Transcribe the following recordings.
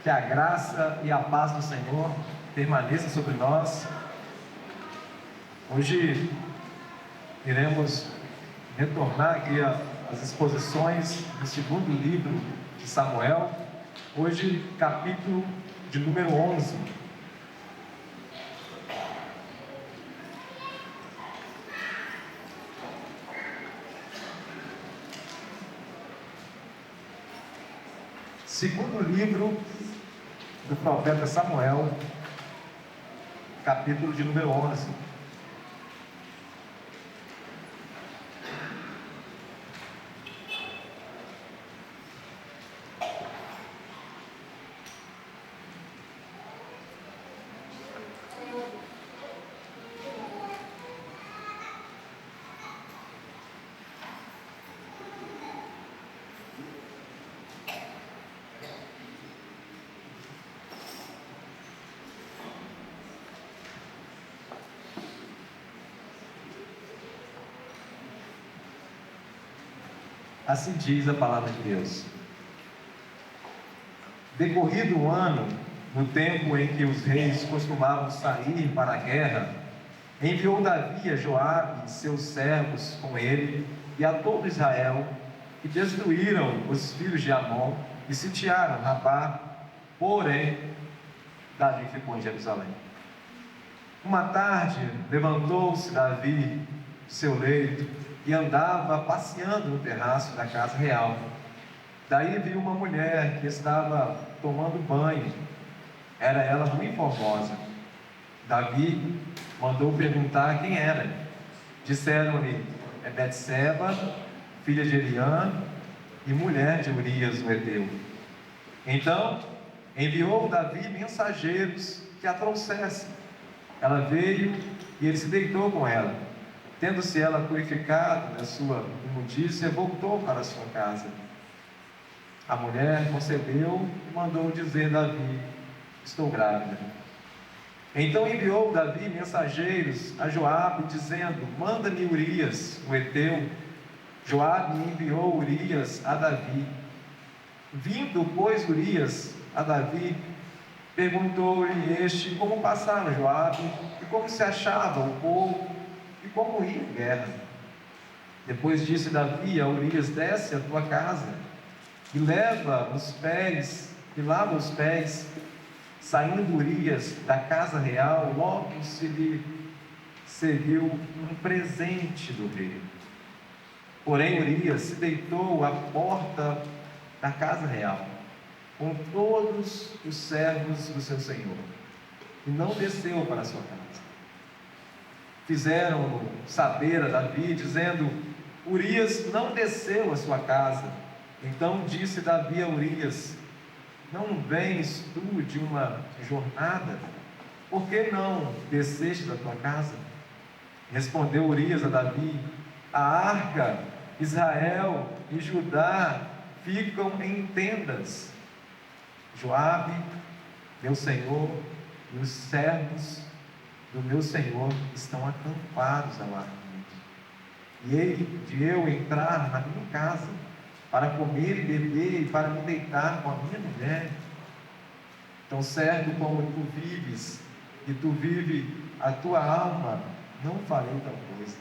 Que a graça e a paz do Senhor permaneçam sobre nós. Hoje iremos retornar aqui às exposições do segundo livro de Samuel. Hoje, capítulo de número 11. Segundo livro do profeta Samuel, capítulo de número 11. Assim diz a palavra de Deus. Decorrido o ano, no tempo em que os reis costumavam sair para a guerra, enviou Davi a Joabe e seus servos com ele e a todo Israel, e destruíram os filhos de Amon e sitiaram Rabá. Porém, Davi ficou em Jerusalém. Uma tarde, levantou-se Davi de seu leito e andava passeando no terraço da casa real. Daí viu uma mulher que estava tomando banho. Era ela muito formosa. Davi mandou perguntar quem era. Disseram-lhe: é Betseba, filha de Eliã e mulher de Urias o Heteu. Então enviou Davi mensageiros que a trouxessem. Ela veio e ele se deitou com ela. Tendo-se ela purificado da sua imundícia, voltou para a sua casa. A mulher concebeu e mandou dizer a Davi: estou grávida. Então enviou Davi mensageiros a Joabe, dizendo: manda-me Urias o Heteu. Joabe enviou Urias a Davi. Vindo, pois, Urias a Davi, perguntou-lhe este como passava Joabe e como se achava o povo e como ia em guerra. Depois disse Davi a Urias: desce à tua casa e lava os pés e lava os pés. Saindo Urias da casa real, logo se lhe serviu um presente do rei. Porém Urias se deitou à porta da casa real com todos os servos do seu senhor e não desceu para a sua casa. Fizeram saber a Davi, dizendo: Urias não desceu à sua casa. Então disse Davi a Urias: não vens tu de uma jornada? Por que não desceste da tua casa? Respondeu Urias a Davi: a arca, Israel e Judá ficam em tendas. Joabe, meu senhor, e os servos do meu senhor estão acampados ao largamente. E hei de eu entrar na minha casa para comer e beber e para me deitar com a minha mulher? Tão certo como tu vives e tu vive a tua alma, não farei tal coisa.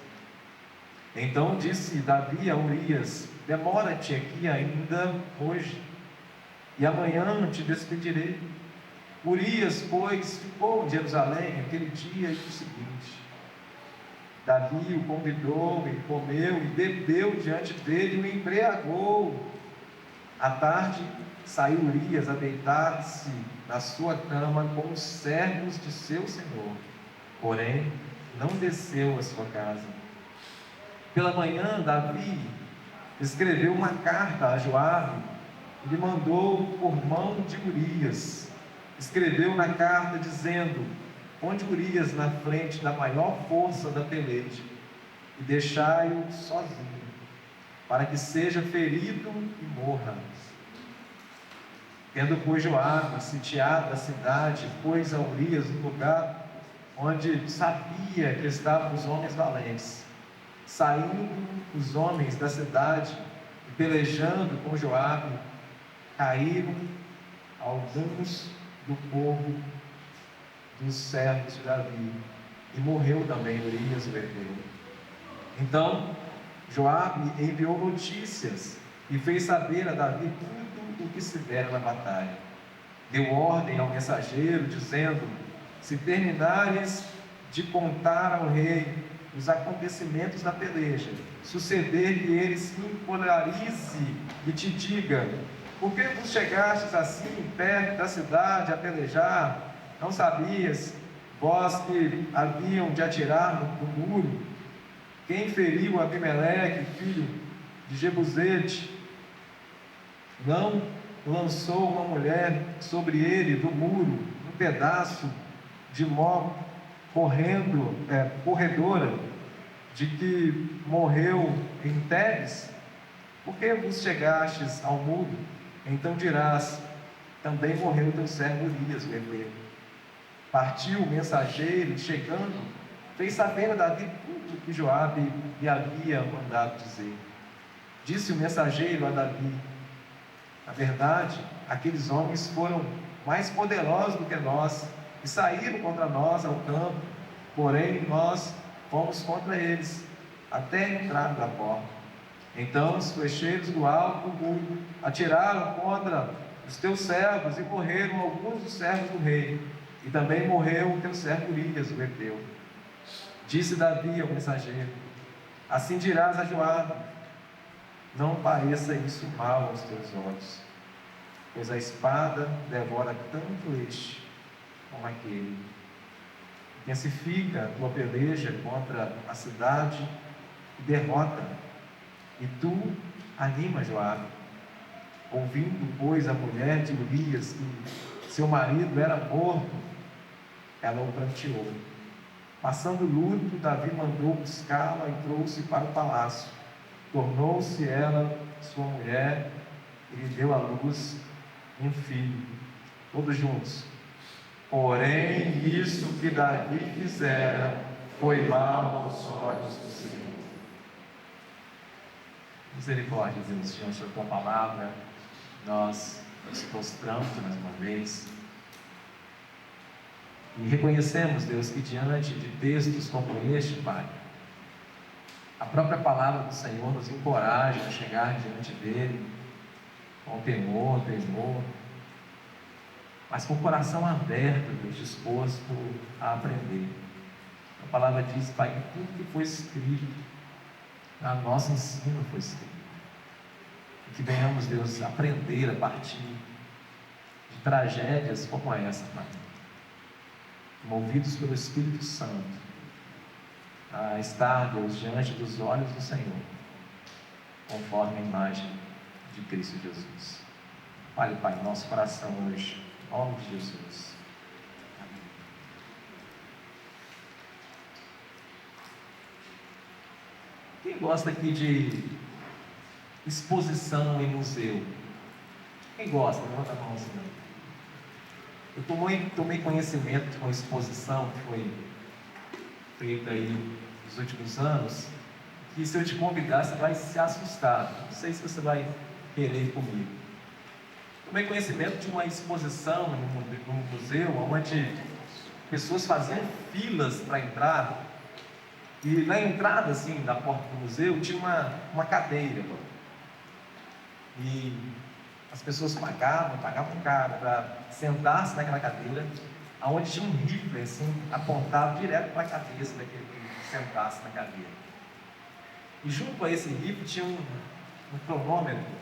Então disse Davi a Urias: demora-te aqui ainda hoje, e amanhã te despedirei. Urias, pois, ficou em Jerusalém aquele dia e o seguinte. Davi o convidou e comeu e bebeu diante dele e o embriagou. À tarde saiu Urias a deitar-se na sua cama com os servos de seu senhor, porém não desceu à sua casa. Pela manhã Davi escreveu uma carta a Joabe e lhe mandou por mão de Urias. Escreveu na carta dizendo: ponde Urias na frente da maior força da peleja e deixai-o sozinho, para que seja ferido e morra. Tendo, pois, Joabe sitiado a cidade, pôs a Urias no lugar onde sabia que estavam os homens valentes. Saindo os homens da cidade e pelejando com Joabe, caíram alguns do povo dos servos de Davi, e morreu também Urias o Heteu. Então Joabe enviou notícias e fez saber a Davi tudo o que se dera na batalha. Deu ordem ao mensageiro, dizendo: se terminares de contar ao rei os acontecimentos da peleja, suceder que ele se empolarize e te diga: por que vos chegastes assim perto da cidade a pelejar? Não sabias, vós que haviam de atirar do muro, quem feriu Abimeleque, filho de Jebusete? Não lançou uma mulher sobre ele do muro, um pedaço de mó corredora, de que morreu em Tebes? Por que vos chegastes ao muro? Então dirás: também morreu teu servo Urias o Heteu. Partiu o mensageiro, chegando, fez saber a Davi tudo o que Joabe lhe havia mandado dizer. Disse o mensageiro a Davi: na verdade, aqueles homens foram mais poderosos do que nós e saíram contra nós ao campo, porém nós fomos contra eles até a entrada da porta. Então os flecheiros do alto do muro atiraram contra os teus servos e morreram alguns dos servos do rei, e também morreu o teu servo Urias o Heteu. Disse Davi ao mensageiro: assim dirás a Joabe: não pareça isso mal aos teus olhos, pois a espada devora tanto este como aquele. Intensifica a tua peleja contra a cidade e derrota, e tu anima Joabe. Ouvindo, pois, a mulher de Urias que seu marido era morto, ela o pranteou. Passando luto, Davi mandou buscá-la e trouxe para o palácio. Tornou-se ela sua mulher e lhe deu à luz um filho. Todos juntos. Porém, isso que Davi fizera foi mal aos olhos do Senhor. Misericórdia, Deus, diante da tua palavra, nós nos prostramos mais uma vez e reconhecemos, Deus, que diante de textos como este, Pai, a própria palavra do Senhor nos encoraja a chegar diante dele com temor, mas com o coração aberto, Deus, disposto a aprender. A palavra diz, Pai, que tudo que foi escrito, a nosso ensino foi escrito. E que venhamos, Deus, aprender a partir de tragédias como essa, Pai, movidos pelo Espírito Santo, a estar, Deus, diante dos olhos do Senhor, conforme a imagem de Cristo Jesus. Fale, Pai, no nosso coração hoje, em nome de Jesus. Amém. Quem gosta aqui de exposição em museu? Quem gosta? Levanta a mão assim. Eu tomei conhecimento de uma exposição que foi feita aí nos últimos anos, que se eu te convidar, você vai se assustar. Não sei se você vai querer ir comigo. Tomei conhecimento de uma exposição num museu, onde pessoas faziam filas para entrar, e na entrada, assim, da porta do museu, tinha uma cadeira, e as pessoas pagavam caro para sentar-se naquela cadeira, onde tinha um rifle assim, apontado direto para a cabeça daquele que sentasse na cadeira. E junto a esse rifle tinha um cronômetro,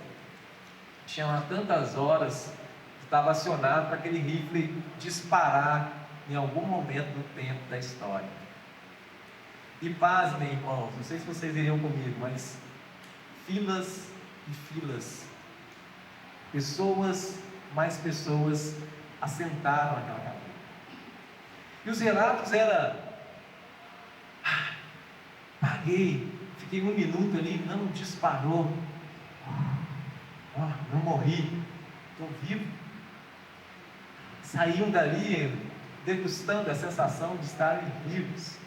tinha lá tantas horas que estava acionado para aquele rifle disparar em algum momento do tempo da história. E pasmem, irmãos, não sei se vocês iriam comigo, mas filas e filas, mais pessoas assentaram naquela cadeira. E os relatos eram: paguei, fiquei 1 minuto ali, não disparou, não morri, estou vivo. Saíam dali degustando a sensação de estarem vivos,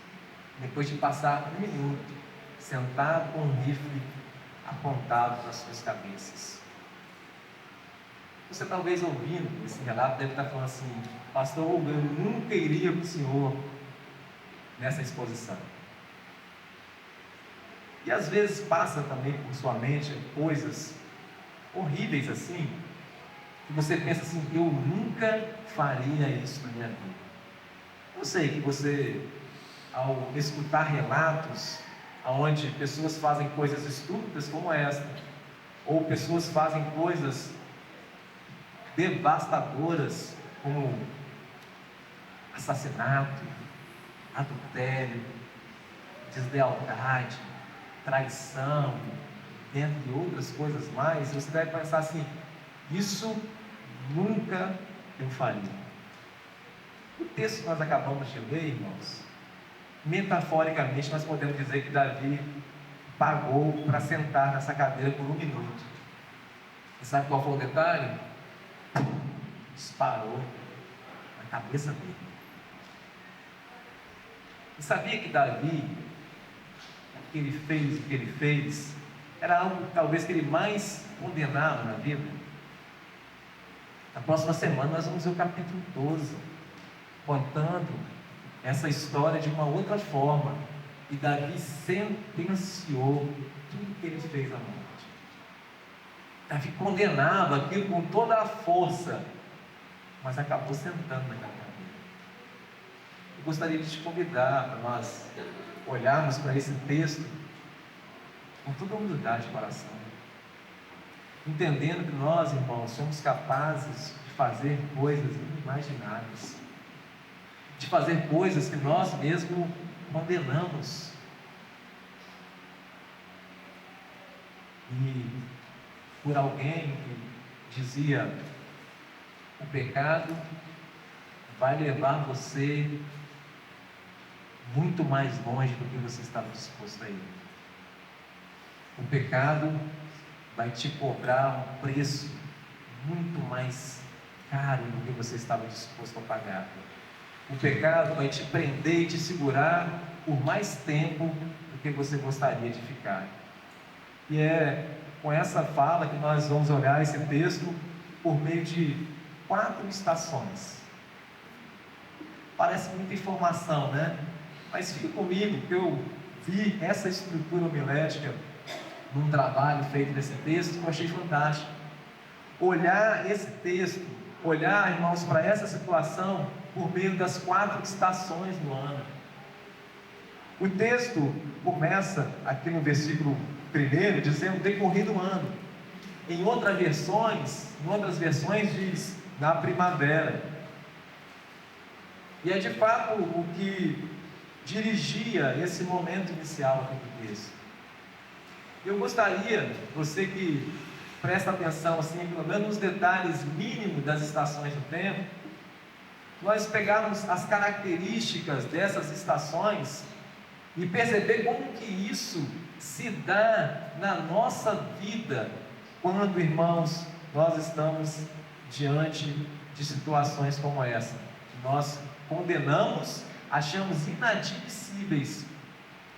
depois de passar 1 minuto sentado com um rifle apontado nas suas cabeças. Você talvez ouvindo esse relato deve estar falando assim: pastor Hugo, eu nunca iria com o senhor nessa exposição. E às vezes passa também por sua mente coisas horríveis assim, que você pensa assim: eu nunca faria isso na minha vida. Eu sei que você, ao escutar relatos onde pessoas fazem coisas estúpidas como esta, ou pessoas fazem coisas devastadoras como assassinato, adultério, deslealdade, traição, dentre outras coisas mais, você deve pensar assim: isso nunca eu faria. O texto que nós acabamos de ler, irmãos, metaforicamente nós podemos dizer que Davi pagou para sentar nessa cadeira por 1 minuto. E sabe qual foi o detalhe? Disparou na cabeça dele. E sabia que Davi, o que ele fez, era algo talvez que ele mais condenava na vida? Na próxima semana nós vamos ver o capítulo 12, contando essa história de uma outra forma. E Davi sentenciou tudo que ele fez à morte. Davi condenava aquilo com toda a força, mas acabou sentando naquela cadeira. Eu gostaria de te convidar para nós olharmos para esse texto com toda a humildade de coração, entendendo que nós, irmãos, somos capazes de fazer coisas inimagináveis, de fazer coisas que nós mesmos condenamos. E por alguém que dizia: o pecado vai levar você muito mais longe do que você estava disposto a ir. O pecado vai te cobrar um preço muito mais caro do que você estava disposto a pagar. O pecado vai te prender e te segurar por mais tempo do que você gostaria de ficar. E é com essa fala que nós vamos olhar esse texto por meio de 4 estações. Parece muita informação, né? Mas fique comigo, que eu vi essa estrutura homilética num trabalho feito nesse texto que eu achei fantástico. Olhar esse texto, olhar, irmãos, para essa situação por meio das 4 estações do ano. O texto começa aqui no versículo 1 dizendo decorrido o ano. Em outras versões diz na primavera. E é de fato o que dirigia esse momento inicial aqui do texto. Eu gostaria, você que presta atenção assim, pelo menos nos detalhes mínimos das estações do tempo, nós pegarmos as características dessas estações e perceber como que isso se dá na nossa vida quando, irmãos, nós estamos diante de situações como essa. Nós condenamos, achamos inadmissíveis,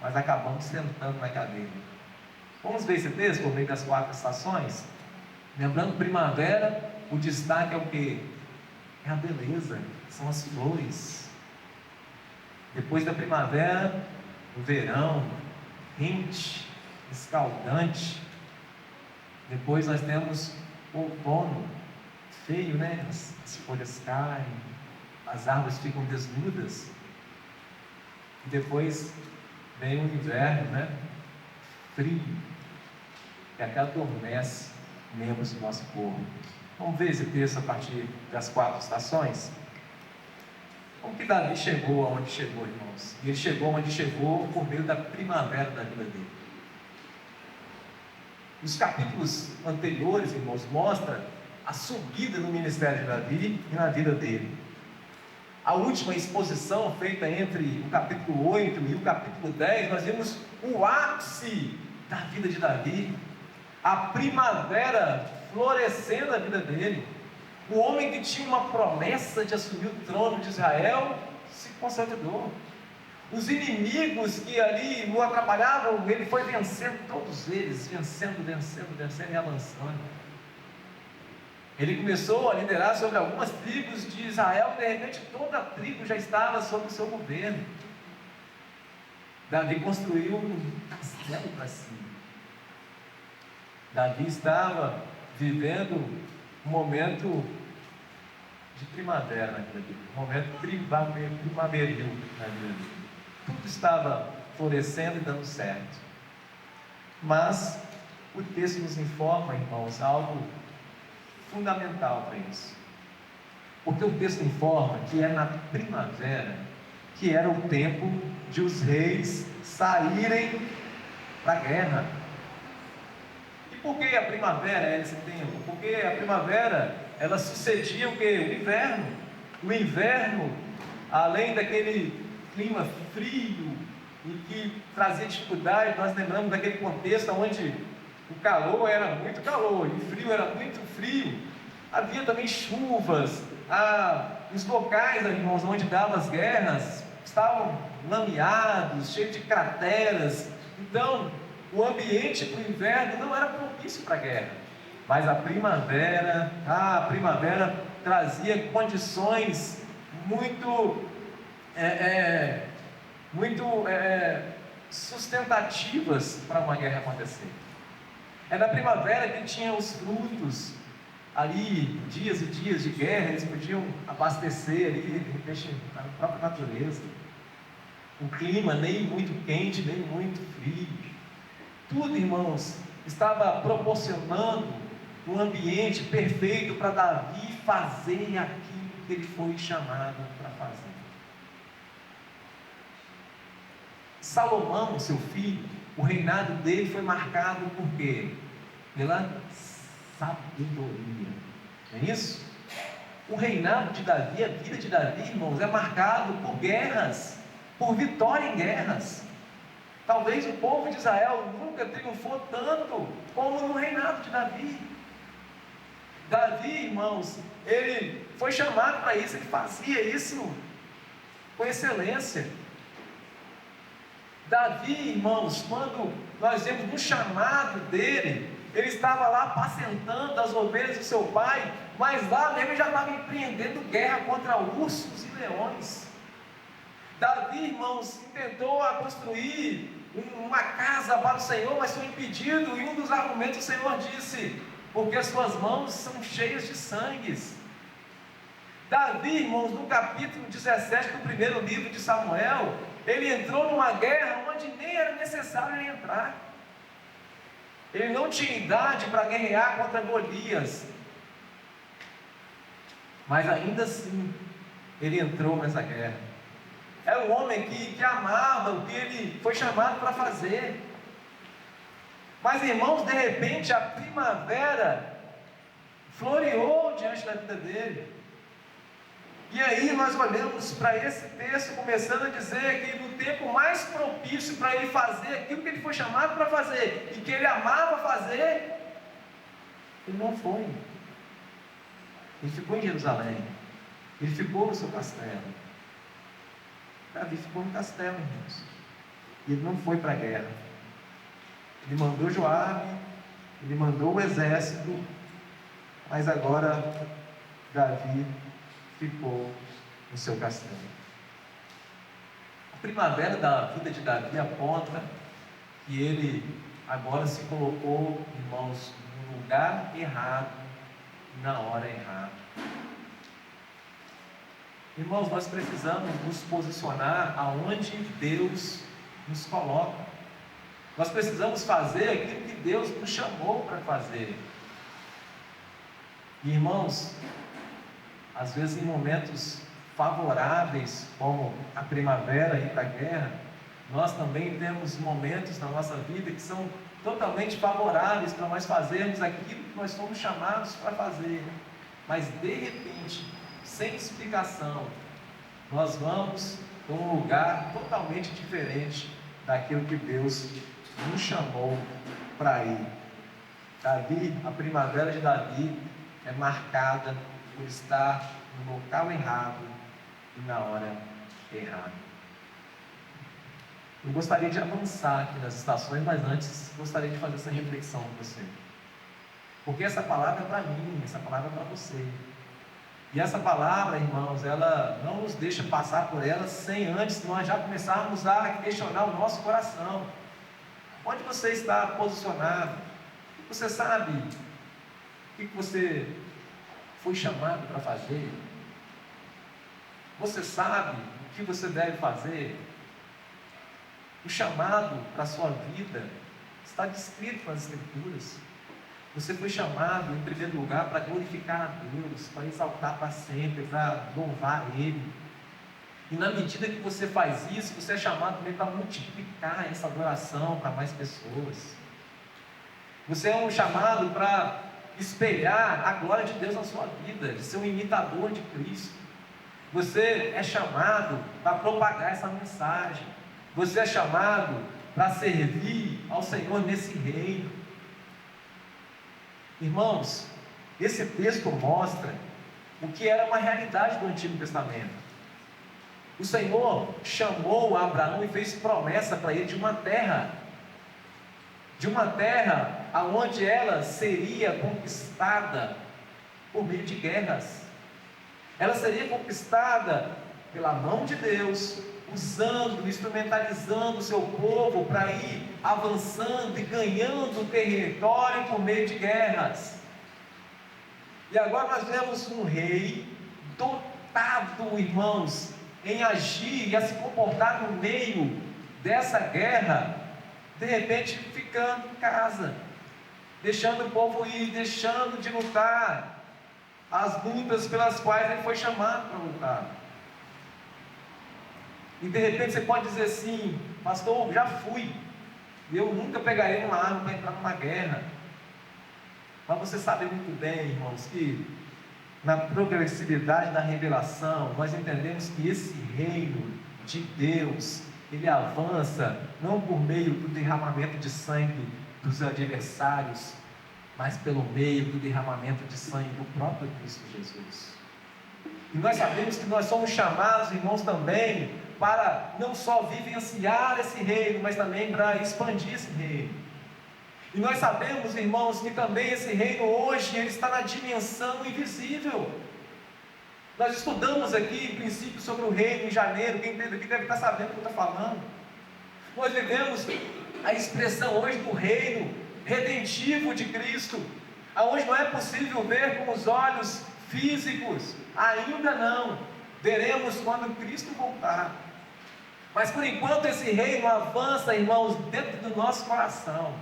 mas acabamos sentando na cadeira. Vamos ver esse texto por meio das 4 estações? Lembrando, primavera, o destaque é o quê? É a beleza, são as flores. Depois da primavera, o verão, quente, escaldante. Depois nós temos o outono, feio, né? As folhas caem, as árvores ficam desnudas. E depois vem o inverno, né? Frio, que até adormece membros do nosso corpo. Vamos ver esse texto a partir das 4 estações? Como que Davi chegou aonde chegou, irmãos? E ele chegou onde chegou por meio da primavera da vida dele. Os capítulos anteriores, irmãos, mostram a subida no ministério de Davi e na vida dele. A última exposição feita entre o capítulo 8 e o capítulo 10, nós vimos o ápice da vida de Davi, a primavera florescendo a vida dele. O homem que tinha uma promessa de assumir o trono de Israel se consolidou. Os inimigos que ali o atrapalhavam, ele foi vencendo todos eles, vencendo e avançando. Ele começou a liderar sobre algumas tribos de Israel, e de repente toda a tribo já estava sob o seu governo. Davi construiu um castelo para si. Davi estava vivendo um momento de primavera na vida dele, um momento primaveril na vida dele. Tudo estava florescendo e dando certo. Mas o texto nos informa, irmãos, algo fundamental para isso. Porque o texto informa que é na primavera que era o tempo de os reis saírem para a guerra. E por que a primavera é esse tempo? Porque a primavera, ela sucedia o quê? O inverno. O inverno, além daquele clima frio e que trazia dificuldade, nós lembramos daquele contexto onde o calor era muito calor e o frio era muito frio. Havia também chuvas, os locais, irmãos, onde davam as guerras estavam lameados, cheios de crateras. Então, o ambiente para o inverno não era propício para a guerra. Mas a primavera trazia condições muito sustentativas para uma guerra acontecer. É na primavera que tinha os frutos ali, dias e dias de guerra, eles podiam abastecer ali, de repente, na própria natureza. O clima nem muito quente, nem muito frio. Tudo, irmãos, estava proporcionando um ambiente perfeito para Davi fazer aquilo que ele foi chamado para fazer. Salomão, seu filho, o reinado dele foi marcado por quê? Pela sabedoria. Não é isso? O reinado de Davi, a vida de Davi, irmãos, é marcado por guerras, por vitória em guerras. Talvez o povo de Israel nunca triunfou tanto como no reinado de Davi. Davi, irmãos, ele foi chamado para isso, ele fazia isso com excelência. Davi, irmãos, quando nós vemos no chamado dele, ele estava lá apacentando as ovelhas do seu pai, mas lá mesmo ele já estava empreendendo guerra contra ursos e leões. Davi, irmãos, tentou construir uma casa para o Senhor, mas foi impedido, e um dos argumentos o Senhor disse: porque as suas mãos são cheias de sangue. Davi, irmãos, no capítulo 17 do primeiro livro de Samuel, ele entrou numa guerra onde nem era necessário ele entrar. Ele não tinha idade para guerrear contra Golias, mas ainda assim, ele entrou nessa guerra. Era um homem que amava o que ele foi chamado para fazer. Mas, irmãos, de repente a primavera floreou diante da vida dele. E aí nós olhamos para esse texto começando a dizer que no tempo mais propício para ele fazer aquilo que ele foi chamado para fazer e que ele amava fazer, ele não foi. Ele ficou em Jerusalém. Ele ficou no seu castelo. Davi ficou no castelo, irmãos. E ele não foi para a guerra. Ele mandou Joabe, ele mandou o exército, mas agora Davi ficou no seu castelo. A primavera da vida de Davi aponta que ele agora se colocou, irmãos, no lugar errado, na hora errada. Irmãos, nós precisamos nos posicionar aonde Deus nos coloca. Nós precisamos fazer aquilo que Deus nos chamou para fazer. Irmãos, às vezes em momentos favoráveis, como a primavera e a guerra, nós também temos momentos na nossa vida que são totalmente favoráveis para nós fazermos aquilo que nós fomos chamados para fazer. Mas de repente, sem explicação, nós vamos para um lugar totalmente diferente daquilo que Deus nos chamou para ir. Davi, a primavera de Davi é marcada por estar no local errado e na hora errada. Eu gostaria de avançar aqui nas estações, mas antes gostaria de fazer essa reflexão com você. Porque essa palavra é para mim, essa palavra é para você. E essa palavra, irmãos, ela não nos deixa passar por ela sem antes nós já começarmos a questionar o nosso coração. Onde você está posicionado? Você sabe o que você foi chamado para fazer? Você sabe o que você deve fazer? O chamado para a sua vida está descrito nas Escrituras. Você foi chamado, em primeiro lugar, para glorificar a Deus, para exaltar para sempre, para louvar Ele. E na medida que você faz isso, você é chamado também para multiplicar essa adoração para mais pessoas. Você é um chamado para espelhar a glória de Deus na sua vida, de ser um imitador de Cristo. Você é chamado para propagar essa mensagem. Você é chamado para servir ao Senhor nesse reino. Irmãos, esse texto mostra o que era uma realidade do Antigo Testamento. O Senhor chamou Abraão e fez promessa para ele de uma terra aonde ela seria conquistada por meio de guerras. Ela seria conquistada pela mão de Deus, usando, instrumentalizando o seu povo para ir avançando e ganhando território por meio de guerras. E agora nós vemos um rei dotado, irmãos, em agir e a se comportar no meio dessa guerra, de repente ficando em casa, deixando o povo ir, deixando de lutar as lutas pelas quais ele foi chamado para lutar. E de repente você pode dizer assim: pastor, já fui, eu nunca pegarei uma arma para entrar numa guerra. Mas você sabe muito bem, irmãos, que na progressividade da revelação, nós entendemos que esse reino de Deus, ele avança não por meio do derramamento de sangue dos adversários, mas pelo meio do derramamento de sangue do próprio Cristo Jesus. E nós sabemos que nós somos chamados, irmãos, também para não só vivenciar esse reino, mas também para expandir esse reino. E nós sabemos, irmãos, que também esse reino hoje, ele está na dimensão invisível. Nós estudamos aqui, em princípio, sobre o reino em janeiro. Quem esteve aqui deve estar sabendo o que eu estou falando. Nós vivemos a expressão hoje do reino redentivo de Cristo, aonde não é possível ver com os olhos físicos, ainda não. Veremos quando Cristo voltar. Mas por enquanto esse reino avança, irmãos, dentro do nosso coração.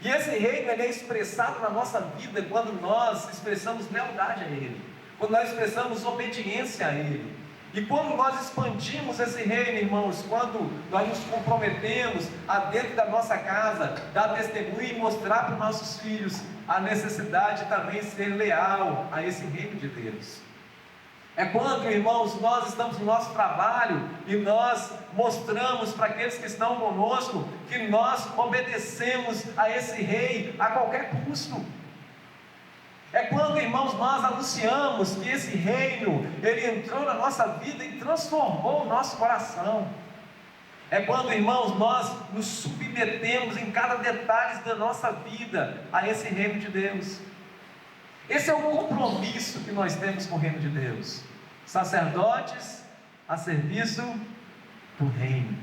E esse reino ele é expressado na nossa vida quando nós expressamos lealdade a Ele, quando nós expressamos obediência a Ele. E quando nós expandimos esse reino, irmãos, quando nós nos comprometemos a dentro da nossa casa, dar testemunho e mostrar para os nossos filhos a necessidade de também ser leal a esse reino de Deus. É quando, irmãos, nós estamos no nosso trabalho e nós mostramos para aqueles que estão conosco que nós obedecemos a esse rei a qualquer custo. É quando, irmãos, nós anunciamos que esse reino, ele entrou na nossa vida e transformou o nosso coração. É quando, irmãos, nós nos submetemos em cada detalhe da nossa vida a esse reino de Deus. Esse é o compromisso que nós temos com o reino de Deus. Sacerdotes a serviço do reino.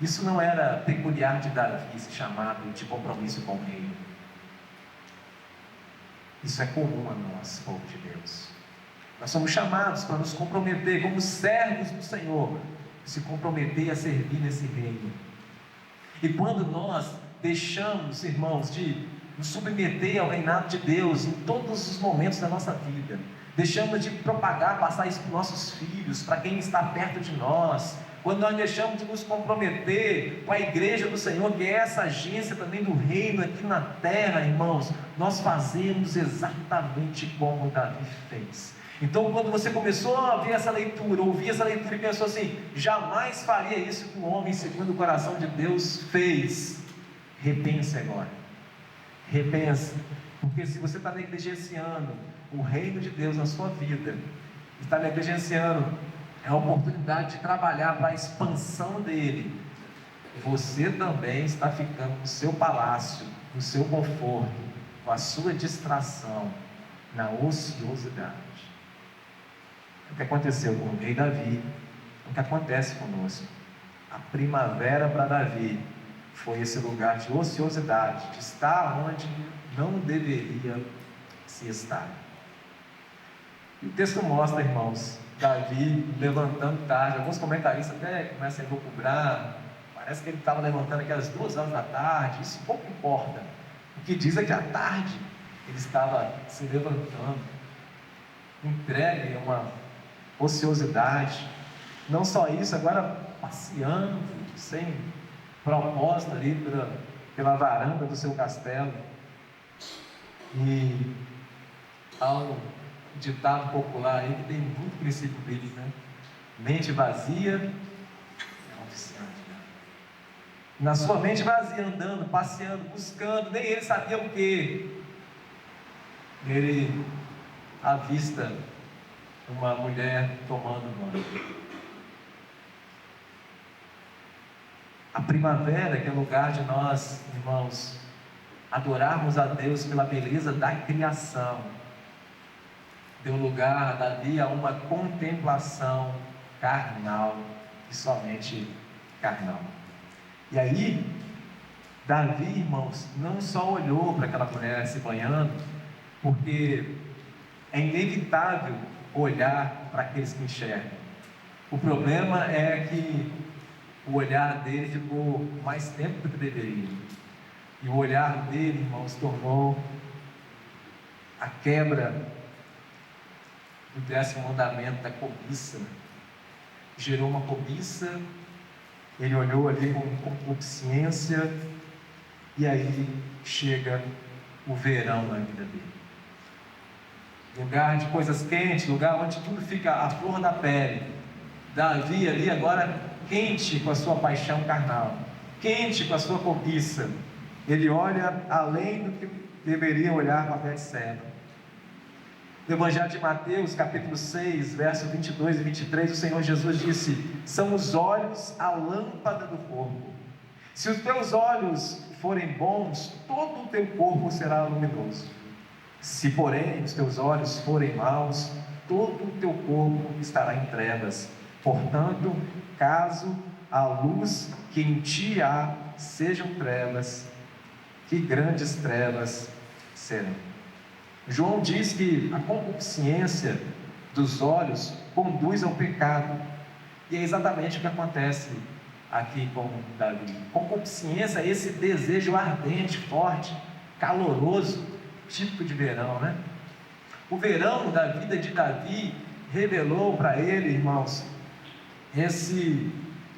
Isso não era peculiar de Davi, esse chamado de compromisso com o reino. Isso é comum a nós, povo de Deus. Nós somos chamados para nos comprometer como servos do Senhor, se comprometer a servir nesse reino. E quando nós deixamos, irmãos, de nos submeter ao reinado de Deus em todos os momentos da nossa vida, deixamos de propagar, passar isso para os nossos filhos, para quem está perto de nós, quando nós deixamos de nos comprometer com a igreja do Senhor, que é essa agência também do reino aqui na terra, irmãos, nós fazemos exatamente como Davi fez. Então, quando você começou a ver essa leitura, ouvir essa leitura e pensou assim: jamais faria isso que o homem segundo o coração de Deus fez, repense agora. Repense, porque se você está negligenciando o reino de Deus na sua vida, está negligenciando a oportunidade de trabalhar para a expansão dele, você também está ficando no seu palácio no seu conforto, com a sua distração, na ociosidade. O que aconteceu com o rei Davi, o que acontece conosco. A primavera para Davi foi esse lugar de ociosidade, de estar onde não deveria se estar. E o texto mostra, irmãos, Davi levantando tarde. Alguns comentaristas até começam a elucubrar. Parece que ele estava levantando aqui às 2 horas da tarde. Isso pouco importa. O que diz é que à tarde ele estava se levantando, entregue a uma ociosidade. Não só isso, agora passeando, sem propósito ali pela varanda do seu castelo. E há um ditado popular aí que tem muito princípio bíblico, né? Mente vazia é oficiante, né? Na sua mente vazia, andando, passeando, buscando, nem ele sabia o que. Ele avista uma mulher tomando banho. A primavera, que é lugar de nós, irmãos, adorarmos a Deus pela beleza da criação, deu lugar, Davi, a uma contemplação carnal, e somente carnal. E aí, Davi, irmãos, não só olhou para aquela mulher se banhando, porque é inevitável olhar para aqueles que enxergam. O problema é que o olhar dele ficou mais tempo do que deveria. E o olhar dele, irmãos, tornou a quebra do 10º mandamento da cobiça. Gerou uma cobiça, ele olhou ali com concupiscência, e aí chega o verão na vida dele. Lugar de coisas quentes, lugar onde tudo fica à flor da pele. Davi ali agora quente com a sua paixão carnal, quente com a sua cobiça. Ele olha além do que deveria olhar para Betseba. No Evangelho de Mateus, capítulo 6, verso 22 e 23, o Senhor Jesus disse: são os olhos a lâmpada do corpo. Se os teus olhos forem bons, todo o teu corpo será luminoso. Se, porém, os teus olhos forem maus, todo o teu corpo estará em trevas. Portanto, caso a luz que em ti há sejam trevas, que grandes trevas serão. João diz que a concupiscência dos olhos conduz ao pecado, e é exatamente o que acontece aqui com Davi. Concupiscência é esse desejo ardente, forte, caloroso, típico de verão, né? O verão da vida de Davi revelou para ele, irmãos, esse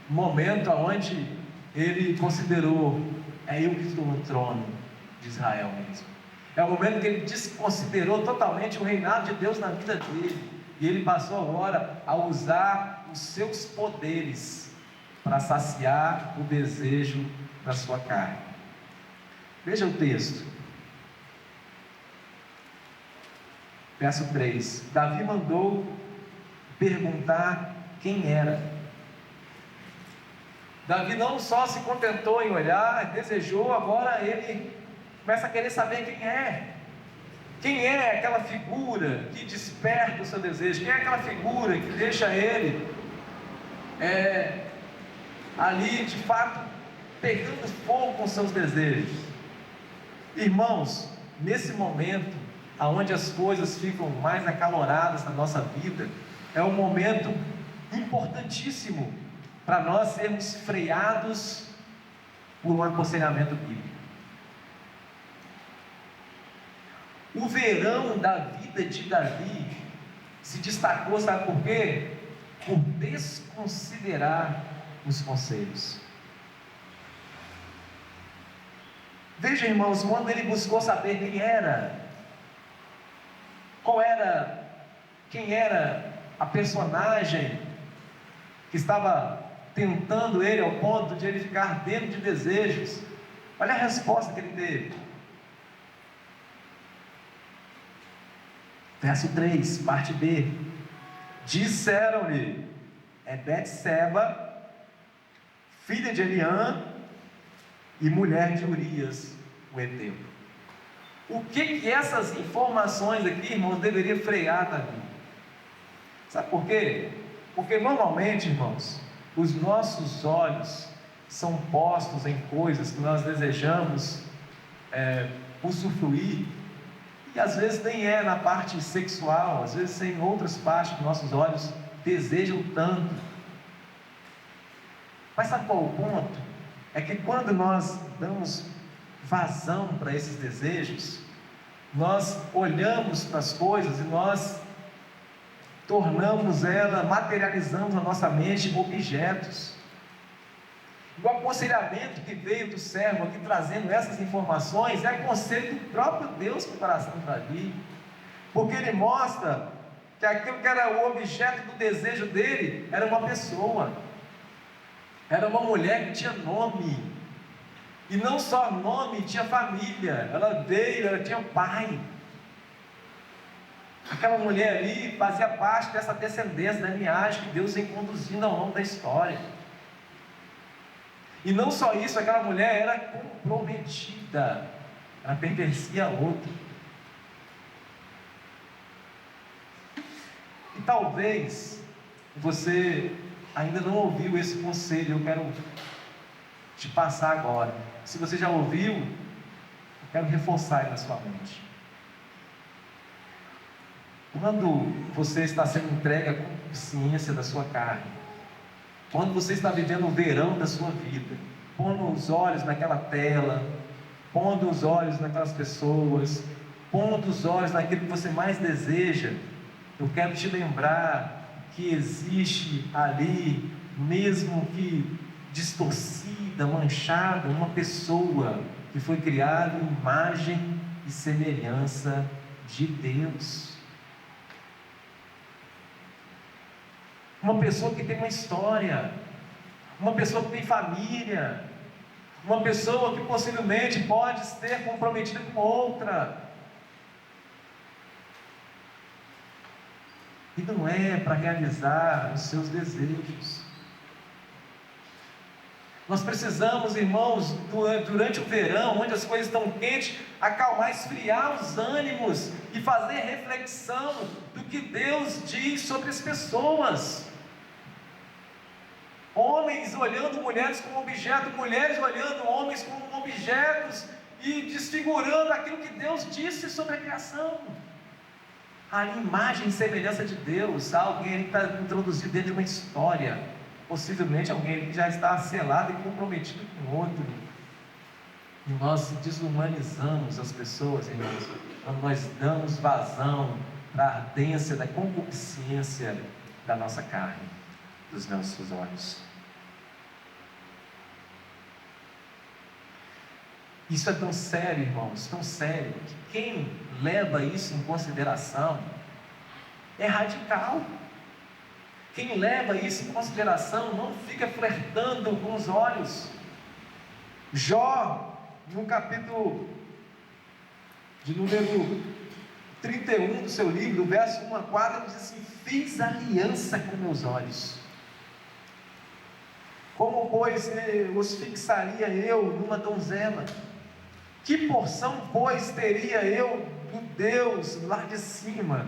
momento onde ele considerou: é eu que estou no trono de Israel mesmo. É o momento que ele desconsiderou totalmente o reinado de Deus na vida dele, e ele passou agora a usar os seus poderes para saciar o desejo da sua carne. Veja o texto, verso 3. Davi mandou perguntar quem era. Davi não só se contentou em olhar, desejou, agora ele começa a querer saber quem é. Quem é aquela figura que desperta o seu desejo? Quem é aquela figura que deixa ele ali de fato pegando fogo com seus desejos? Irmãos, nesse momento onde as coisas ficam mais acaloradas na nossa vida, é um momento importantíssimo para nós sermos freados por um aconselhamento bíblico. O verão da vida de Davi se destacou, sabe por quê? Por desconsiderar os conselhos. Veja, irmãos, quando ele buscou saber quem era a personagem que estava tentando ele ao ponto de ele ficar ardendo de desejos, olha a resposta que ele teve. Verso 3, parte B. Disseram-lhe: é Betseba, filha de Eliã e mulher de Urias, o Eteu. O que essas informações aqui, irmãos, deveriam frear Davi? Sabe por quê? Porque normalmente, irmãos, os nossos olhos são postos em coisas que nós desejamos usufruir, e às vezes nem é na parte sexual, às vezes é em outras partes que nossos olhos desejam tanto. Mas sabe qual é o ponto? É que quando nós damos vazão para esses desejos, nós olhamos para as coisas e nós materializamos na nossa mente objetos. O aconselhamento que veio do servo aqui trazendo essas informações é conselho do próprio Deus para o coração de Davi, porque ele mostra que aquilo que era o objeto do desejo dele era uma pessoa, era uma mulher que tinha nome, e não só nome, tinha família, ela tinha pai. Aquela mulher ali fazia parte dessa descendência, da linhagem que Deus vem conduzindo ao longo da história. E não só isso, aquela mulher era comprometida, ela pertencia a outro. E talvez você ainda não ouviu esse conselho, eu quero te passar agora. Se você já ouviu, eu quero reforçar ele na sua mente. Quando você está sendo entregue à consciência da sua carne, quando você está vivendo o verão da sua vida, pondo os olhos naquela tela, pondo os olhos naquelas pessoas, pondo os olhos naquilo que você mais deseja, eu quero te lembrar que existe ali, mesmo que distorcida, manchada, uma pessoa que foi criada em imagem e semelhança de Deus. Uma pessoa que tem uma história, uma pessoa que tem família, uma pessoa que possivelmente pode ser comprometida com outra. E não é para realizar os seus desejos. Nós precisamos, irmãos, durante o verão, onde as coisas estão quentes, acalmar, esfriar os ânimos e fazer reflexão do que Deus diz sobre as pessoas. Homens olhando mulheres como objeto, mulheres olhando homens como objetos e desfigurando aquilo que Deus disse sobre a criação. A imagem e semelhança de Deus, alguém que está introduzido dentro de uma história, possivelmente alguém que já está selado e comprometido com outro. E nós desumanizamos as pessoas, irmãos, quando nós damos vazão para a ardência da concupiscência da nossa carne, dos nossos olhos. Isso é tão sério, irmãos, tão sério, que quem leva isso em consideração é radical. Quem leva isso em consideração não fica flertando com os olhos. Jó, no capítulo de número 31 do seu livro, do verso 1 a 4, diz assim: fiz aliança com meus olhos. Como, pois, os fixaria eu numa donzela? Que porção, pois, teria eu do Deus lá de cima?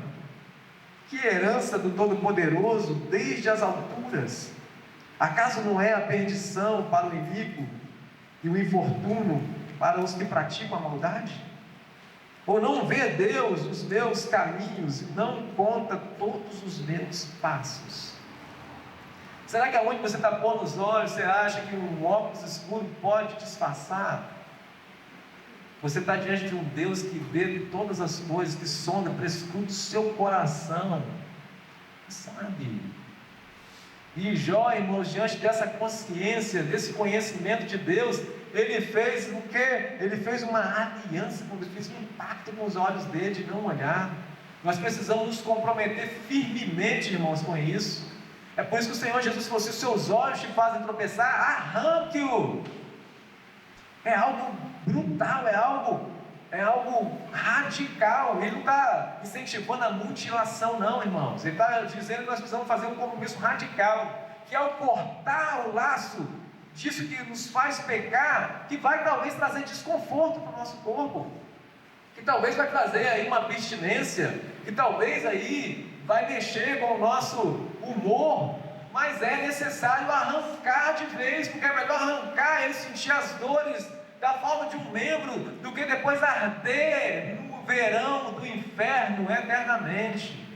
Que herança do Todo-Poderoso desde as alturas? Acaso não é a perdição para o iníquo e o infortúnio para os que praticam a maldade? Ou não vê Deus os meus caminhos e não conta todos os meus passos? Será que aonde você está pondo os olhos, você acha que um óculos escuro pode disfarçar? Você está diante de um Deus que vê todas as coisas, que sonda, prescruta o seu coração, sabe? E Jó, irmãos, diante dessa consciência, desse conhecimento de Deus, ele fez o quê? Ele fez uma aliança, ele fez um pacto com os olhos dele de não olhar. Nós precisamos nos comprometer firmemente, irmãos, com isso. É por isso que o Senhor Jesus falou: se os seus olhos te fazem tropeçar, arranque-o. É algo brutal, é algo radical. Ele não está incentivando a mutilação, não, irmãos. Ele está dizendo que nós precisamos fazer um compromisso radical, que ao cortar o laço disso que nos faz pecar, que vai talvez trazer desconforto para o nosso corpo, que talvez vai trazer aí uma abstinência, que talvez aí vai mexer com o nosso humor, mas é necessário arrancar de vez, porque é melhor arrancar e sentir as dores da falta de um membro, do que depois arder no verão do inferno eternamente.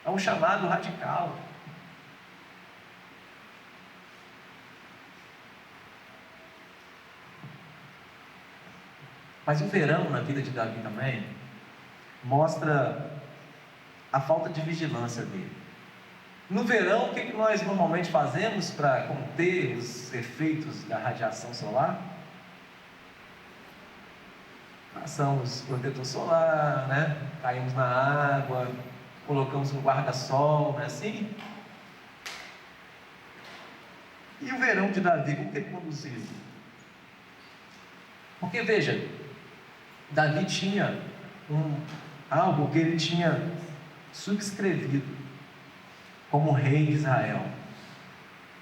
É um chamado radical. Mas o verão na vida de Davi também mostra a falta de vigilância dele. No verão, o que nós normalmente fazemos para conter os efeitos da radiação solar? Passamos protetor solar, né? Caímos na água, colocamos um guarda-sol, não é assim? E o verão de Davi, como que ele conduziu? Porque veja, Davi tinha algo que ele tinha subscrevido como rei de Israel.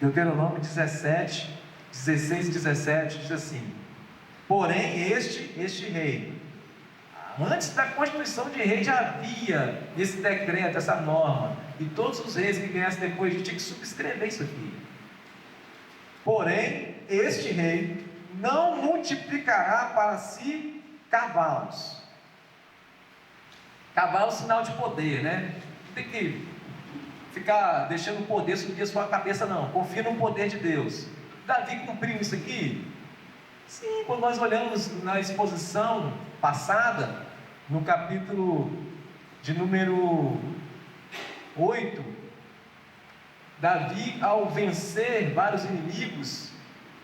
Deuteronômio 17, 16 e 17 diz assim: porém este rei, antes da constituição de rei já havia esse decreto, essa norma, e todos os reis que viessem depois tinham que subscrever isso aqui. Porém, este rei não multiplicará para si cavalos. Cavalo é sinal de poder, né? Não tem que ficar deixando o poder subir a sua cabeça, não. Confia no poder de Deus. Davi cumpriu isso aqui? Sim, quando nós olhamos na exposição passada, no capítulo de número 8, Davi, ao vencer vários inimigos,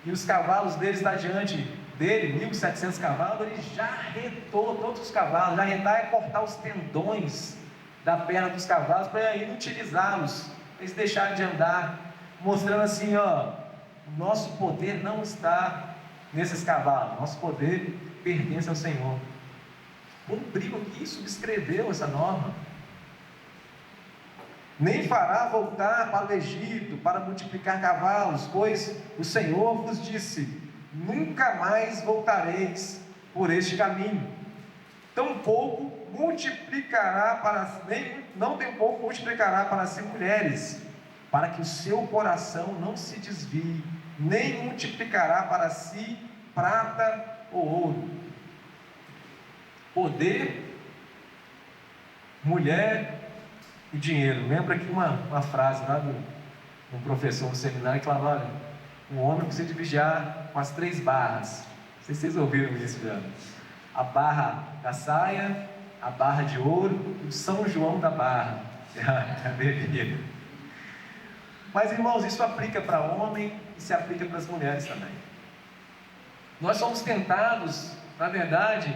e os cavalos dele estão diante dele, 1.700 cavalos, ele já retou todos os cavalos. Já retar é cortar os tendões da perna dos cavalos para inutilizá-los, eles deixarem de andar, mostrando assim, ó, o nosso poder não está nesses cavalos, nosso poder pertence ao Senhor. Cumpriu aqui, subscreveu essa norma. Nem fará voltar para o Egito para multiplicar cavalos, pois o Senhor vos disse: nunca mais voltareis por este caminho. Tampouco multiplicará para si mulheres, para que o seu coração não se desvie, nem multiplicará para si prata ou ouro. Poder, mulher e dinheiro. Lembra aqui uma frase lá de um professor no seminário que falava: olha, um homem precisa de vigiar com as 3 barras. Não sei se vocês ouviram isso já. A barra da saia, a barra de ouro e o São João da barra. Mas, irmãos, isso aplica para homem e se aplica para as mulheres também. Nós somos tentados, na verdade,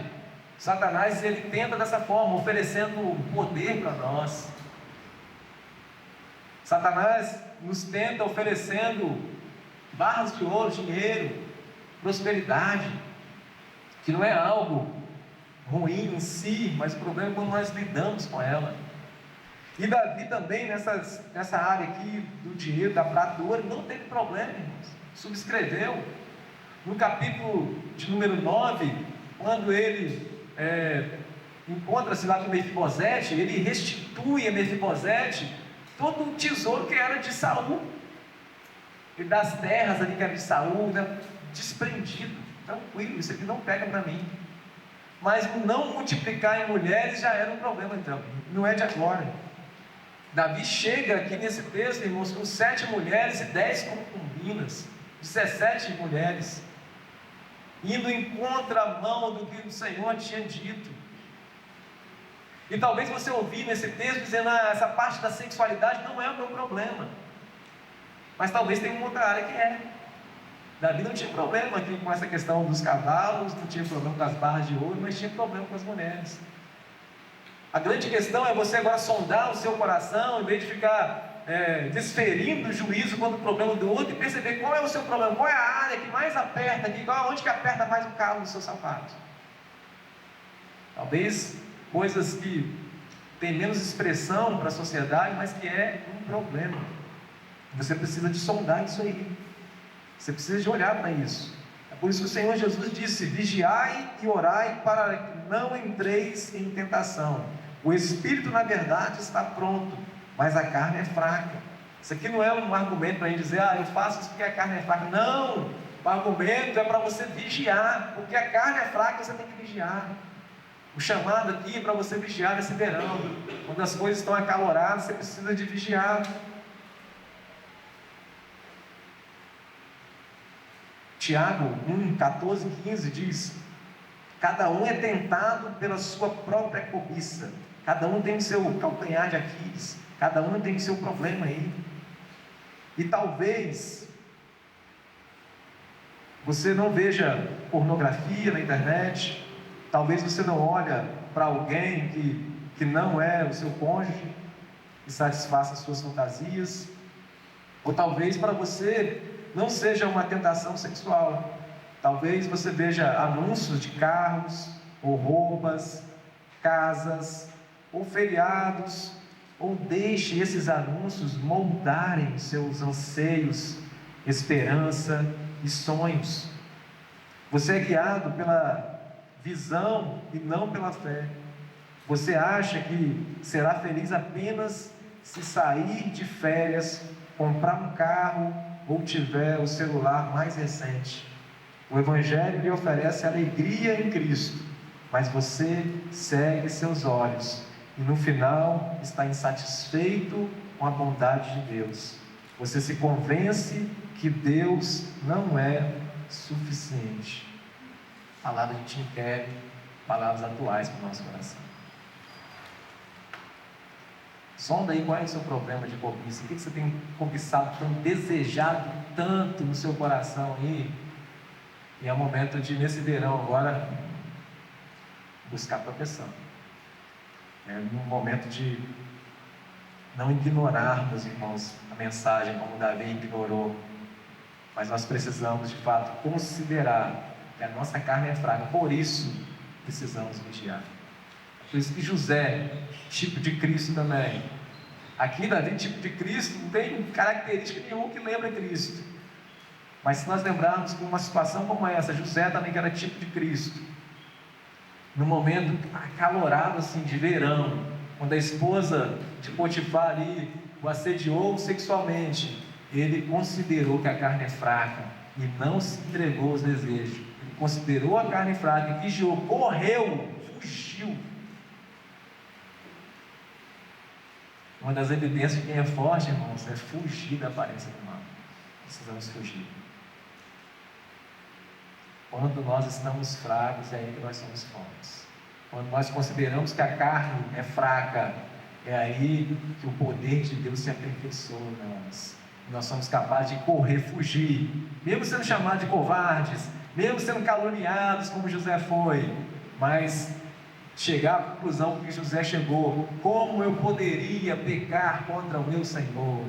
Satanás ele tenta dessa forma, oferecendo poder para nós. Satanás nos tenta oferecendo barras de ouro, dinheiro, prosperidade, que não é algo ruim em si, mas o problema é quando nós lidamos com ela. E Davi também, nessa área aqui do dinheiro, da prata, do ouro, não teve problema, irmãos. Subscreveu. No capítulo de número 9, quando ele encontra-se lá com Mefibosete, ele restitui a Mefibosete todo o tesouro que era de Saul, e das terras ali que era de Saul, né, desprendido, tranquilo, isso aqui não pega para mim. Mas o não multiplicar em mulheres já era um problema, então, não é de agora. Davi chega aqui nesse texto, irmãos, com 7 mulheres e 10 concubinas, 17 mulheres, indo em contramão do que o Senhor tinha dito. E talvez você ouvir nesse texto dizendo: essa parte da sexualidade não é o meu problema. Mas talvez tenha uma outra área que é. Davi não tinha problema aqui com essa questão dos cavalos, não tinha problema com as barras de ouro, mas tinha problema com as mulheres. A grande questão é você agora sondar o seu coração, em vez de ficar desferindo o juízo quando o problema do outro, e perceber qual é o seu problema, qual é a área que mais aperta aqui, onde que aperta mais o calo no seu sapato. Talvez coisas que têm menos expressão para a sociedade, mas que é um problema. Você precisa de sondar isso aí. Você precisa de olhar para isso. É por isso que o Senhor Jesus disse: vigiai e orai para que não entreis em tentação. O espírito, na verdade, está pronto, mas a carne é fraca. Isso aqui não é um argumento para a gente dizer: eu faço isso porque a carne é fraca. Não! O argumento é para você vigiar, porque a carne é fraca, você tem que vigiar. O chamado aqui é para você vigiar nesse verão. Quando as coisas estão acaloradas, você precisa de vigiar. Tiago 1, 14, 15 diz: cada um é tentado pela sua própria cobiça. Cada um tem o seu calcanhar de Aquiles. Cada um tem o seu problema aí. E talvez você não veja pornografia na internet. Talvez você não olhe para alguém que não é o seu cônjuge e satisfaça as suas fantasias. Ou talvez para você não seja uma tentação sexual. Talvez você veja anúncios de carros, ou roupas, casas, ou feriados, ou deixe esses anúncios moldarem seus anseios, esperança e sonhos. Você é guiado pela visão e não pela fé. Você acha que será feliz apenas se sair de férias, comprar um carro ou tiver o celular mais recente. O Evangelho lhe oferece alegria em Cristo, mas você segue seus olhos e no final está insatisfeito com a bondade de Deus. Você se convence que Deus não é suficiente. Palavra de Tim Keller, palavras atuais para o nosso coração. Sonda aí qual é o seu problema de cobiça. O que você tem cobiçado tanto, desejado tanto no seu coração aí? E é o momento de, nesse verão agora, buscar proteção. É um momento de não ignorarmos, irmãos, a mensagem como Davi ignorou. Mas nós precisamos, de fato, considerar que a nossa carne é fraca. Por isso, precisamos vigiar. Por isso que José, tipo de Cristo também. Aqui, Davi, tipo de Cristo, não tem característica nenhuma que lembra Cristo. Mas se nós lembrarmos que uma situação como essa, José também era tipo de Cristo. No momento acalorado assim de verão, quando a esposa de Potifar ali o assediou sexualmente, ele considerou que a carne é fraca e não se entregou aos desejos. Ele considerou a carne fraca, vigiou, correu, fugiu. Uma das evidências de quem é forte, irmãos, é fugir da aparência do mal. Precisamos fugir. Quando nós estamos fracos, é aí que nós somos fortes. Quando nós consideramos que a carne é fraca, é aí que o poder de Deus se aperfeiçoa em nós. Nós somos capazes de correr, fugir, mesmo sendo chamados de covardes, mesmo sendo caluniados como José foi, mas chegar à conclusão que José chegou: como eu poderia pecar contra o meu Senhor?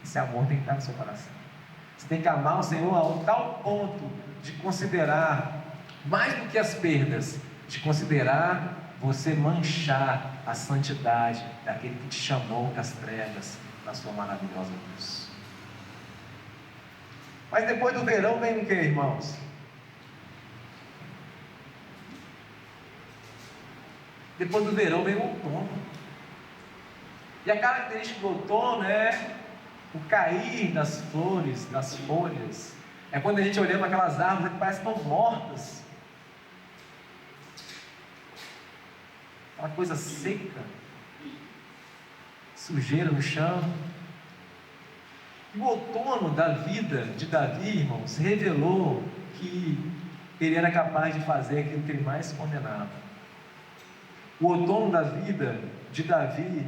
Esse amor tem que estar no seu coração. Você tem que amar o Senhor a um tal ponto de considerar, mais do que as perdas, de considerar você manchar a santidade daquele que te chamou das trevas na sua maravilhosa luz. Mas depois do verão vem o que, irmãos? Depois do verão vem o outono. E a característica do outono é o cair das flores, das folhas. É quando a gente olha para aquelas árvores que parecem tão mortas. Aquela coisa seca. Sujeira no chão. E o outono da vida de Davi, irmãos, revelou que ele era capaz de fazer aquilo que ele mais condenava. O outono da vida de Davi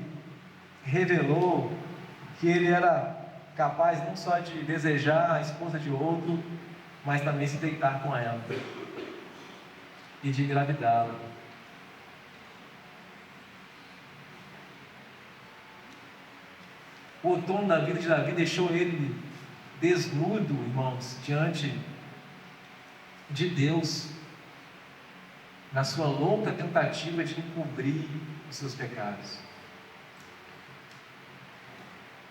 revelou que ele era capaz não só de desejar a esposa de outro, mas também se deitar com ela e de engravidá-la. O outono da vida de Davi deixou ele desnudo, irmãos, diante de Deus, na sua louca tentativa de encobrir os seus pecados.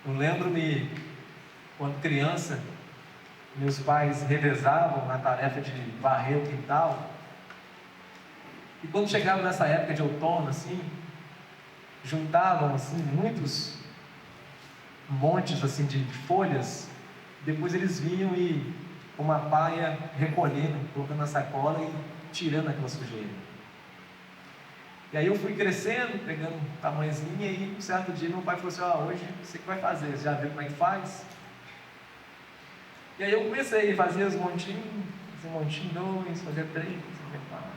Eu lembro-me, quando criança, meus pais revezavam na tarefa de varrer o quintal. E quando chegava nessa época de outono, assim, juntavam assim muitos montes assim de folhas. Depois eles vinham e com uma paia recolhendo, colocando na sacola e tirando aquela sujeira. E aí eu fui crescendo, pegando um tamanhozinho, e aí um certo dia meu pai falou assim: hoje você que vai fazer, você já viu como é que faz? E aí eu comecei a fazer os montinhos, fazer um montinho, 2, fazer 3, fazer 4.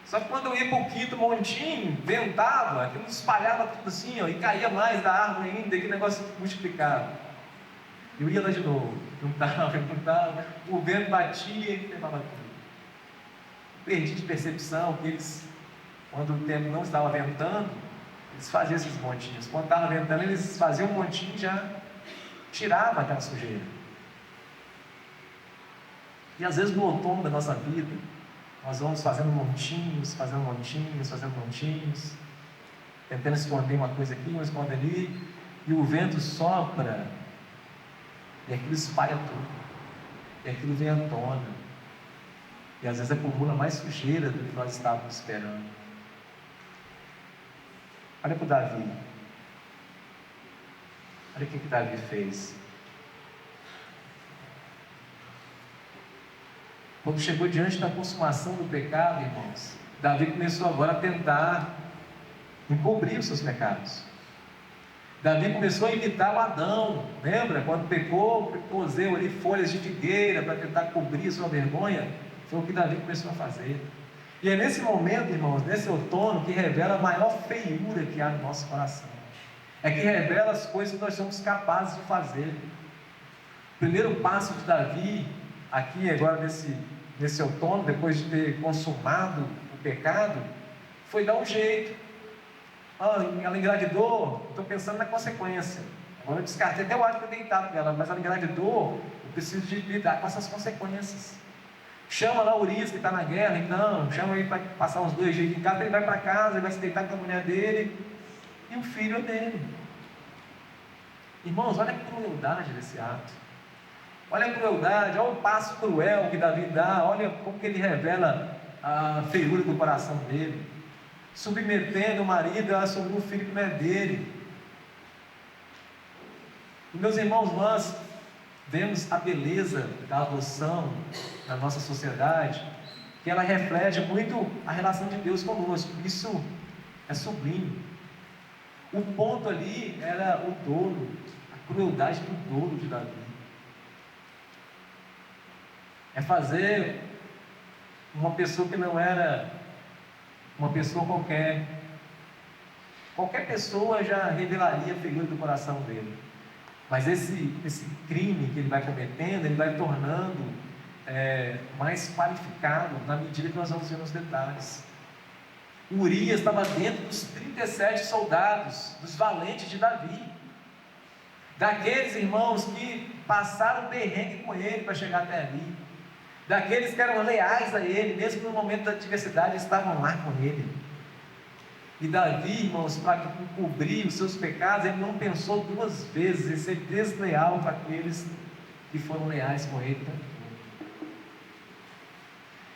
Só que quando eu ia para o quinto montinho, ventava, aquilo espalhava tudo assim, e caía mais da árvore ainda, e aquele negócio multiplicava. Eu ia lá de novo, juntava, o vento batia e levava tudo. Perdi de percepção que eles, quando o tempo não estava ventando, eles faziam esses montinhos. Quando estava ventando, eles faziam um montinho e já tiravam aquela sujeira. E às vezes no outono da nossa vida, nós vamos fazendo montinhos, tentando esconder uma coisa aqui, uma esconder ali, e o vento sopra, e aquilo espalha tudo, e aquilo vem à tona, e às vezes acumula mais sujeira do que nós estávamos esperando. Olha para o Davi, olha o que Davi fez. Quando chegou diante da consumação do pecado, irmãos, Davi começou agora a tentar encobrir os seus pecados. Davi começou a imitar o Adão, lembra? Quando pecou, cozeu ali folhas de figueira para tentar cobrir sua vergonha. Foi o que Davi começou a fazer. E é nesse momento, irmãos, nesse outono, que revela a maior feiura que há no nosso coração. É que revela as coisas que nós somos capazes de fazer. O primeiro passo de Davi, aqui agora nesse outono, depois de ter consumado o pecado, foi dar um jeito. Ela engravidou, estou pensando na consequência. Agora eu descartei até o ato de ter deitado com ela, mas ela engravidou, eu preciso de lidar com essas consequências. Chama lá o Urias que está na guerra, então, chama ele para passar uns 2 dias em casa, ele vai para casa, ele vai se deitar com a mulher dele e o filho dele. Irmãos, olha a crueldade desse ato. Olha a crueldade, olha o passo cruel que Davi dá, olha como que ele revela a feiura do coração dele, submetendo o marido a assumir o filho que não é dele. E meus irmãos, nós vemos a beleza da adoção na nossa sociedade, que ela reflete muito a relação de Deus conosco. Isso é sublime. O ponto ali era o dolo, a crueldade do dolo de Davi. É fazer uma pessoa que não era uma pessoa qualquer. Qualquer pessoa já revelaria a feiura do coração dele. Mas esse crime que ele vai cometendo, ele vai tornando mais qualificado na medida que nós vamos ver nos detalhes. Urias estava dentro dos 37 soldados, dos valentes de Davi. Daqueles irmãos que passaram perrengue com ele para chegar até ali. Daqueles que eram leais a ele, mesmo no momento da adversidade, estavam lá com ele. E Davi, irmãos, para cobrir os seus pecados, ele não pensou 2 vezes em ser desleal para aqueles que foram leais com ele.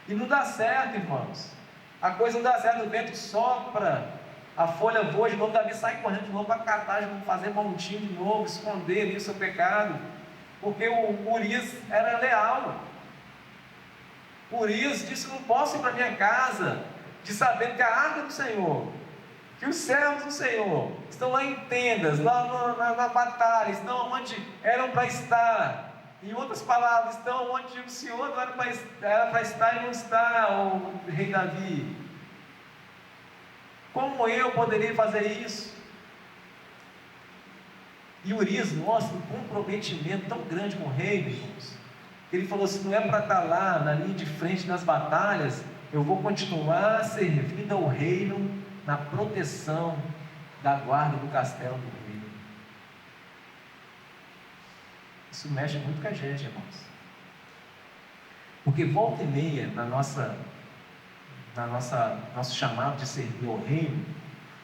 E não dá certo, irmãos. A coisa não dá certo, o vento sopra, a folha voa de novo, Davi sai correndo de novo para catar, fazer montinho de novo, esconder ali o seu pecado, porque o Urias era leal. Urias disse: não posso ir para minha casa, de sabendo que a arca do Senhor, que os servos do Senhor estão lá em tendas, lá na batalha, estão onde eram para estar. Em outras palavras, estão onde o Senhor não era para estar e não está, o rei Davi. Como eu poderia fazer isso? E Urias mostra um comprometimento tão grande com o rei, irmãos. Ele falou: se não é para estar lá na linha de frente das batalhas, eu vou continuar servindo ao reino na proteção da guarda do castelo do rei. Isso mexe muito com a gente, irmãos. Porque volta e meia, nosso chamado de servir ao reino,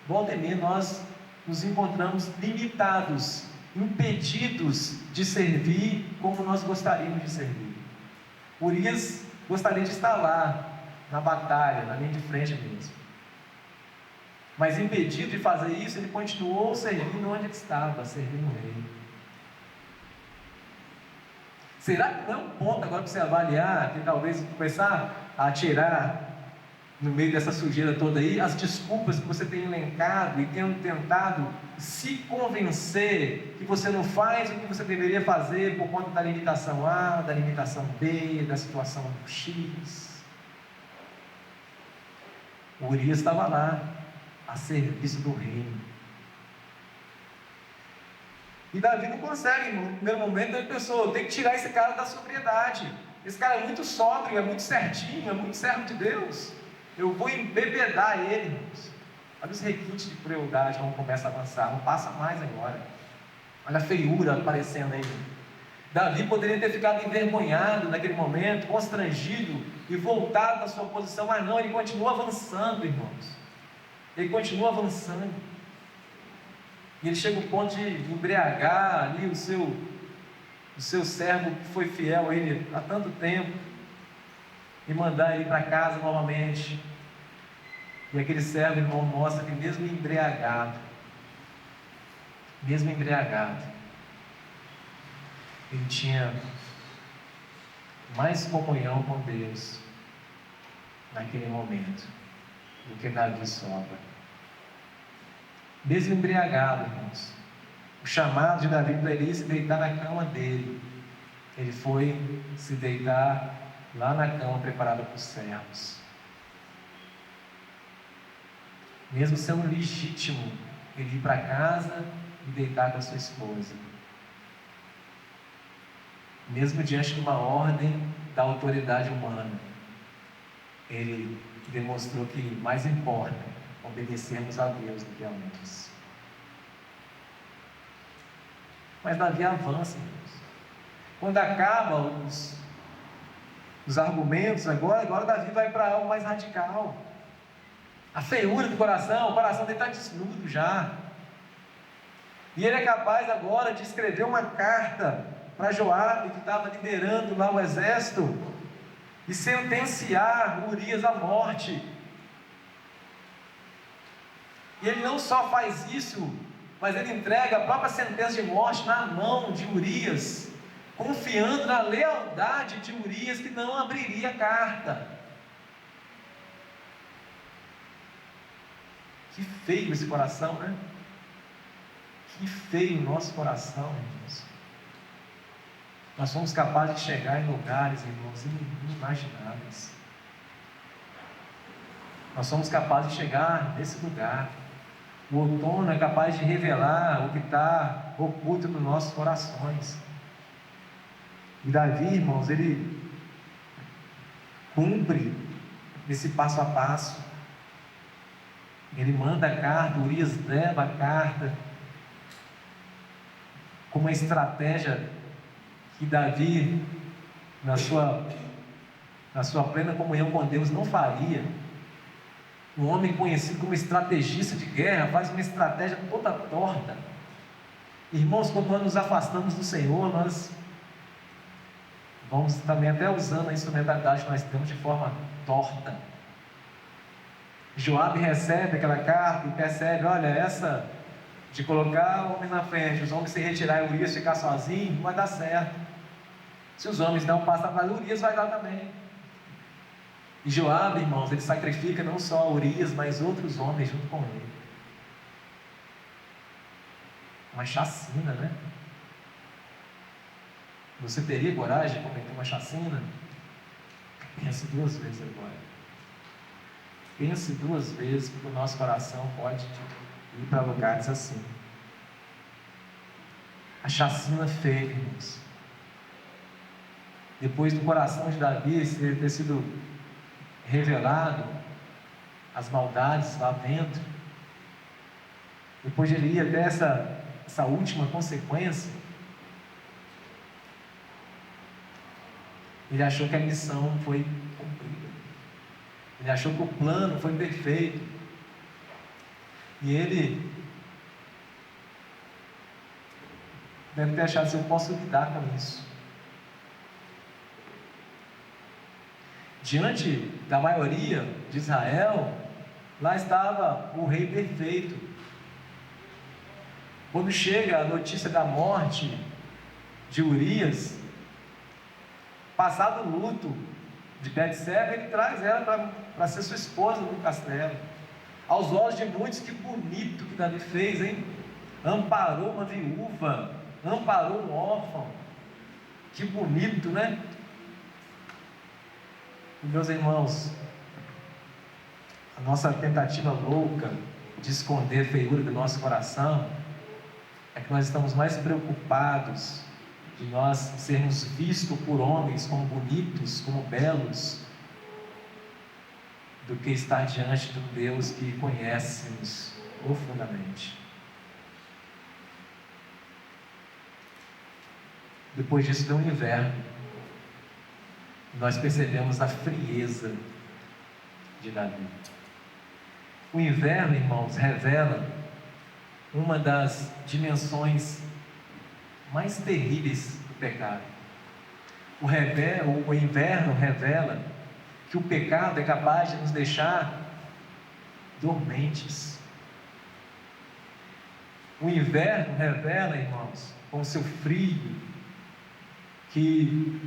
volta e meia nós nos encontramos limitados, impedidos de servir como nós gostaríamos de servir. Urias gostaria de estar lá, na batalha, na linha de frente mesmo. Mas impedido de fazer isso, ele continuou servindo onde ele estava, servindo o rei. Será que não é um ponto agora para você avaliar, que talvez começar a tirar, no meio dessa sujeira toda aí, as desculpas que você tem elencado e tem tentado se convencer que você não faz o que você deveria fazer por conta da limitação A, da limitação B, da situação X? O Urias estava lá, a serviço do reino. E Davi não consegue, no primeiro momento ele pensou, eu tenho que tirar esse cara da sobriedade. Esse cara é muito sóbrio, é muito certinho, é muito servo de Deus. Eu vou embebedar ele, irmãos. Olha os requintes de crueldade como começa a avançar. Não passa mais agora. Olha a feiura aparecendo aí. Davi poderia ter ficado envergonhado naquele momento, constrangido e voltado da sua posição, mas não, ele continua avançando, irmãos. Ele continua avançando. E ele chega ao ponto de embriagar ali o seu servo que foi fiel a ele há tanto tempo, e mandar ele para casa novamente. E aquele servo, irmão, mostra que mesmo embriagado, ele tinha mais comunhão com Deus naquele momento do que Davi sobra. Mesmo embriagado, irmãos, o chamado de Davi para ele se deitar na cama dele, ele foi se deitar lá na cama preparada para os servos. Mesmo sendo legítimo ele ir para casa e deitar com a sua esposa, mesmo diante de uma ordem da autoridade humana, ele demonstrou que mais importa obedecermos a Deus do que a homens. Mas Davi avança, irmãos. Quando acaba os argumentos, agora Davi vai para algo mais radical. A feiura do coração, o coração dele está desnudo já. E ele é capaz agora de escrever uma carta para Joabe, que estava liderando lá o exército, e sentenciar Urias à morte. E ele não só faz isso, mas ele entrega a própria sentença de morte na mão de Urias, confiando na lealdade de Urias, que não abriria a carta. Que feio esse coração, né? Que feio o nosso coração, irmãos. Nós somos capazes de chegar em lugares, irmãos, inimagináveis. Nós somos capazes de chegar nesse lugar. O outono é capaz de revelar o que está oculto nos nossos corações. E Davi, irmãos, ele cumpre esse passo a passo. Ele manda a carta, Urias leva a carta com uma estratégia que Davi, na sua plena comunhão com Deus, não faria. Um homem conhecido como estrategista de guerra faz uma estratégia toda torta. Irmãos, quando nós nos afastamos do Senhor, nós vamos também até usando a instrumentalidade que nós temos de forma torta. Joabe recebe aquela carta e percebe, olha, essa de colocar homens na frente, os homens se retirar e Urias ficar sozinho, não vai dar certo. Se os homens dão um passo atrás, Urias vai dar também. E Joabe, irmãos, ele sacrifica não só Urias, mas outros homens junto com ele. Uma chacina, né? Você teria coragem de cometer uma chacina? Pense duas vezes agora. Pense duas vezes, porque o nosso coração pode ir para lugares assim. A chacina feia, irmãos. Depois do coração de Davi ter sido revelado as maldades lá dentro, depois de ele ir até essa última consequência, ele achou que a missão foi cumprida. Ele achou que o plano foi perfeito. E ele deve ter achado assim: eu posso lidar com isso. Diante da maioria de Israel, lá estava o rei perfeito. Quando chega a notícia da morte de Urias, passado o luto de Betseba, ele traz ela para ser sua esposa no castelo. Aos olhos de muitos, que bonito que Davi fez, hein? Amparou uma viúva, amparou um órfão. Que bonito, né? Meus irmãos, a nossa tentativa louca de esconder a feiura do nosso coração é que nós estamos mais preocupados de nós sermos vistos por homens como bonitos, como belos, do que estar diante de um Deus que conhece-nos profundamente. Depois disso deu um inverno. Nós percebemos a frieza de Davi. O inverno, irmãos, revela uma das dimensões mais terríveis do pecado. O inverno revela que o pecado é capaz de nos deixar dormentes. O inverno revela, irmãos, com o seu frio, que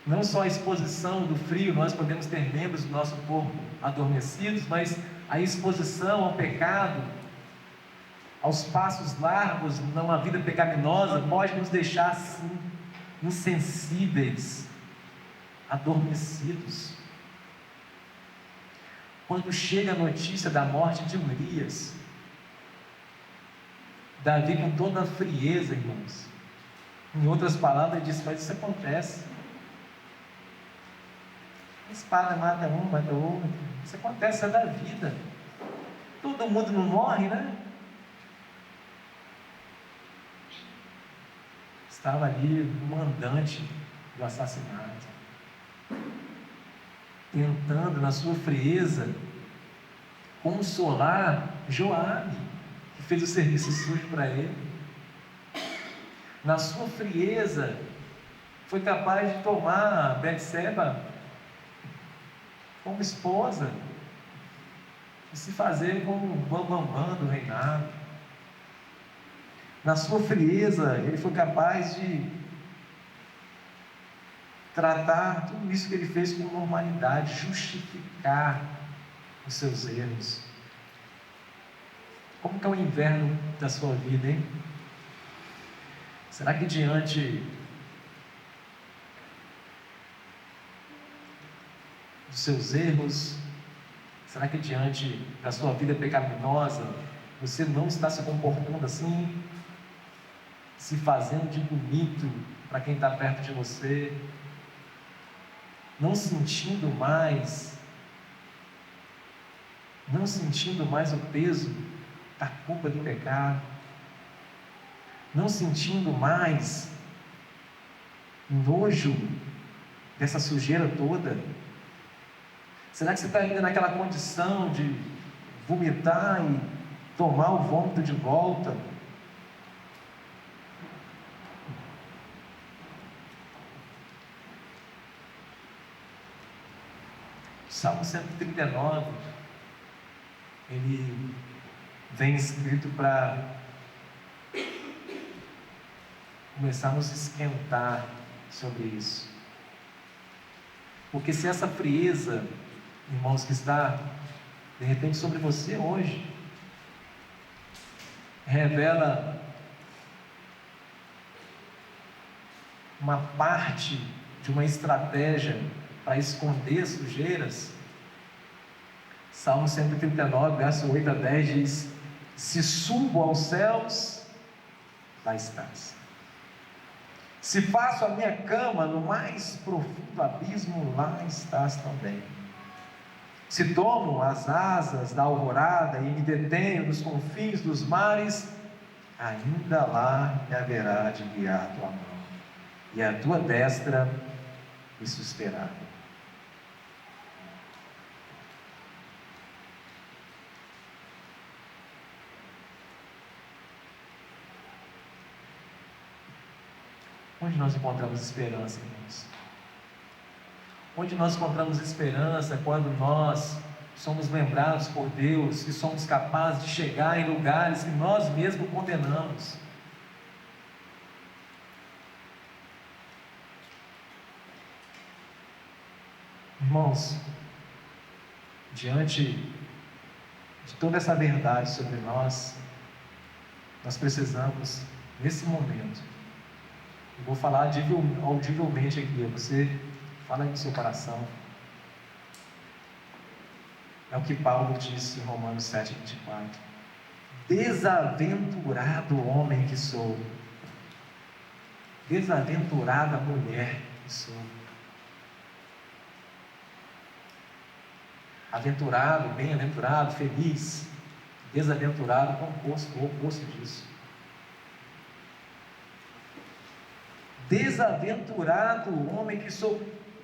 não só a exposição do frio, nós podemos ter membros do nosso corpo adormecidos, mas a exposição ao pecado, aos passos largos numa vida pecaminosa, pode nos deixar assim, insensíveis, adormecidos. Quando chega a notícia da morte de Urias, Davi, com toda a frieza, irmãos, em outras palavras, diz: mas isso acontece. A espada mata um, mata outro. Isso acontece, é da vida. Todo mundo não morre, né? Estava ali o mandante do assassinato, tentando, na sua frieza, consolar Joabe, que fez o serviço sujo para ele. Na sua frieza, foi capaz de tomar Betseba como esposa e se fazer como um bambambam do reinado. Na sua frieza, ele foi capaz de tratar tudo isso que ele fez com normalidade, justificar os seus erros. Como que é o inverno da sua vida, hein? Será que diante dos seus erros, será que diante da sua vida pecaminosa, você não está se comportando assim, se fazendo de bonito para quem está perto de você, não sentindo mais o peso da culpa do pecado, não sentindo mais nojo dessa sujeira toda? Será que você está ainda naquela condição de vomitar e tomar o vômito de volta? Salmo 139, ele vem escrito para começar a nos esquentar sobre isso. Porque se essa frieza, irmãos, que está de repente sobre você hoje, revela uma parte de uma estratégia para esconder sujeiras, Salmo 139, verso 8 a 10 diz: se subo aos céus, lá estás. Se faço a minha cama no mais profundo abismo, lá estás também. Se tomo as asas da alvorada e me detenho nos confins dos mares, ainda lá me haverá de guiar a tua mão, e a tua destra me susterá. Onde nós encontramos esperança, irmãos? Onde nós encontramos esperança quando nós somos lembrados por Deus e somos capazes de chegar em lugares que nós mesmos condenamos? Irmãos, diante de toda essa verdade sobre nós precisamos, nesse momento, eu vou falar audivelmente aqui, você fala aí no seu coração. É o que Paulo disse em Romanos 7,24. Desaventurado homem que sou, desaventurada mulher que sou. Aventurado, bem-aventurado, feliz. Desaventurado, o oposto disso. Desaventurado homem que sou,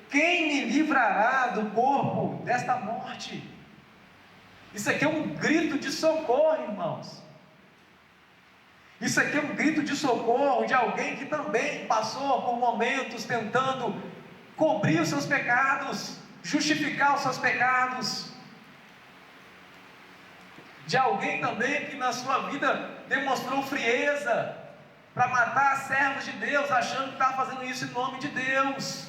quem me livrará do corpo desta morte? Isso aqui é um grito de socorro, irmãos. Isso aqui é um grito de socorro de alguém que também passou por momentos tentando cobrir os seus pecados, justificar os seus pecados. De alguém também que na sua vida demonstrou frieza para matar servos de Deus, achando que estava fazendo isso em nome de Deus.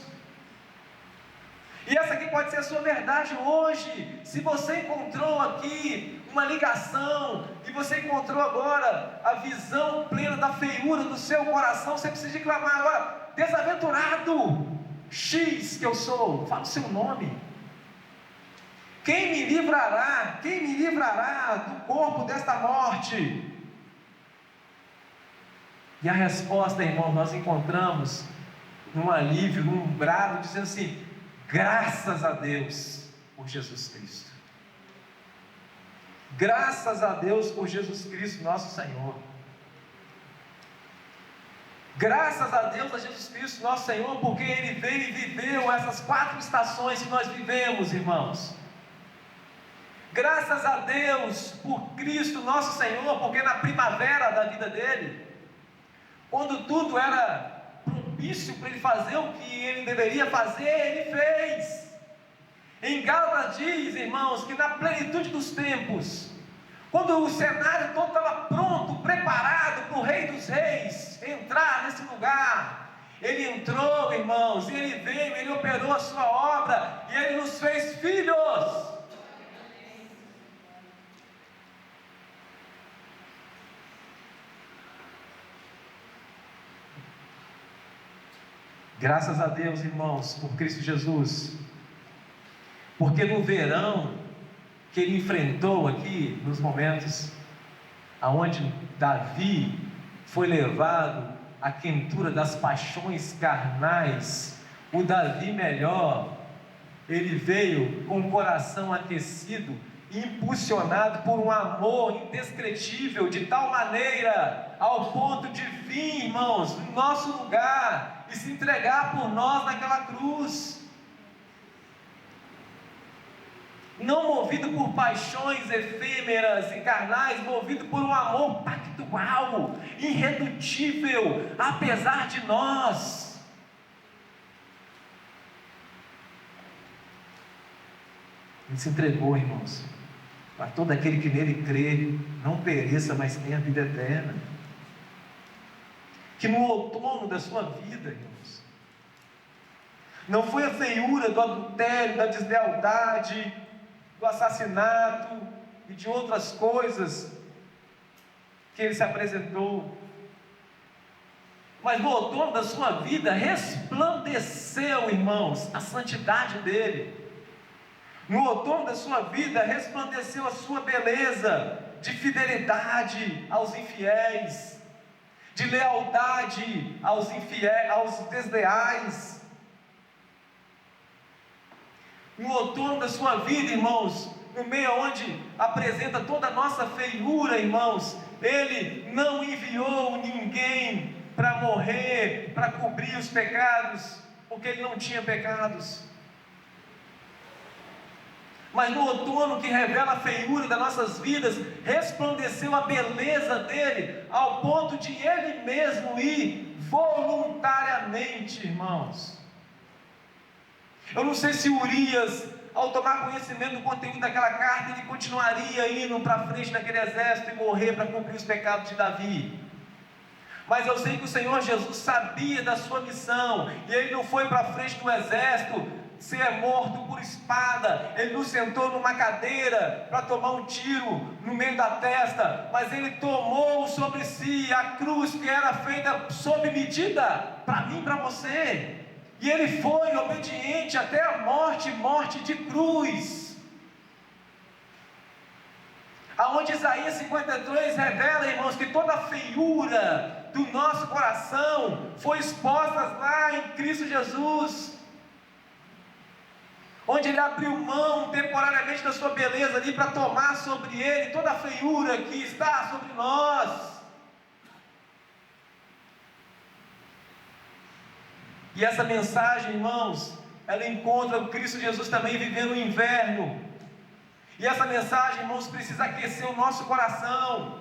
E essa aqui pode ser a sua verdade hoje. Se você encontrou aqui uma ligação, e você encontrou agora a visão plena da feiura do seu coração, você precisa clamar agora: desaventurado X que eu sou, fala o seu nome. Quem me livrará do corpo desta morte? E a resposta, irmão, nós encontramos num alívio, num brado, dizendo assim: graças a Deus por Jesus Cristo. Graças a Deus por Jesus Cristo, nosso Senhor. Graças a Deus a Jesus Cristo, nosso Senhor, porque Ele veio e viveu essas 4 estações que nós vivemos, irmãos. Graças a Deus por Cristo, nosso Senhor, porque na primavera da vida dele, quando tudo era propício para ele fazer o que ele deveria fazer, ele fez. Em Gálatas diz, irmãos, que na plenitude dos tempos, quando o cenário todo estava pronto, preparado para o Rei dos Reis entrar nesse lugar, ele entrou, irmãos, e ele veio, ele operou a sua obra, e ele nos fez filhos. Graças a Deus, irmãos, por Cristo Jesus, porque no verão que ele enfrentou aqui, nos momentos aonde Davi foi levado à quentura das paixões carnais, o Davi melhor, ele veio com o coração aquecido, impulsionado por um amor indescritível, de tal maneira, ao ponto de vir, irmãos, no nosso lugar, e se entregar por nós naquela cruz, não movido por paixões efêmeras e carnais, movido por um amor pactual, irredutível, apesar de nós. Ele se entregou, irmãos, para todo aquele que nele crê, não pereça, mas tenha a vida eterna. Que no outono da sua vida, irmãos, não foi a feiura do adultério, da deslealdade, do assassinato e de outras coisas que ele se apresentou, mas no outono da sua vida resplandeceu, irmãos, a santidade dele. No outono da sua vida resplandeceu a sua beleza de fidelidade aos infiéis, de lealdade aos infiéis, aos desleais. No outono da sua vida, irmãos, no meio onde apresenta toda a nossa feiura, irmãos, Ele não enviou ninguém para morrer, para cobrir os pecados, porque Ele não tinha pecados. Mas no outono, que revela a feiura das nossas vidas, resplandeceu a beleza dele, ao ponto de ele mesmo ir voluntariamente, irmãos. Eu não sei se Urias, ao tomar conhecimento do conteúdo daquela carta, ele continuaria indo para frente daquele exército e morrer para cumprir os pecados de Davi. Mas eu sei que o Senhor Jesus sabia da sua missão, e ele não foi para frente do exército ser morto por espada, ele não sentou numa cadeira para tomar um tiro no meio da testa, mas ele tomou sobre si a cruz que era feita sob medida, para mim e para você, e ele foi obediente até a morte, morte de cruz. Aonde Isaías 53 revela, irmãos, que toda a feiura do nosso coração foi exposta lá em Cristo Jesus, onde ele abriu mão temporariamente da sua beleza ali para tomar sobre ele toda a feiura que está sobre nós. E essa mensagem, irmãos, ela encontra o Cristo Jesus também vivendo o inverno. E essa mensagem, irmãos, precisa aquecer o nosso coração,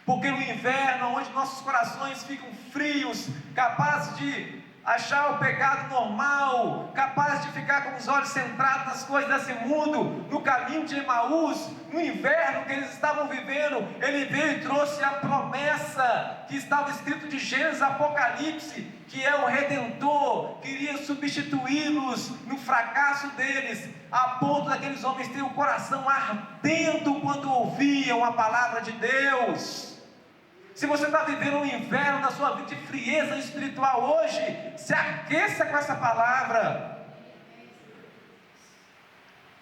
porque no inverno, onde nossos corações ficam frios, capazes de achar o pecado normal, capaz de ficar com os olhos centrados nas coisas desse mundo, no caminho de Emaús, no inverno que eles estavam vivendo, ele veio e trouxe a promessa que estava escrito de Gênesis Apocalipse, que é o Redentor, queria substituí-los no fracasso deles, a ponto daqueles homens terem o coração ardendo quando ouviam a palavra de Deus. Se você está vivendo um inverno na sua vida de frieza espiritual hoje, se aqueça com essa palavra.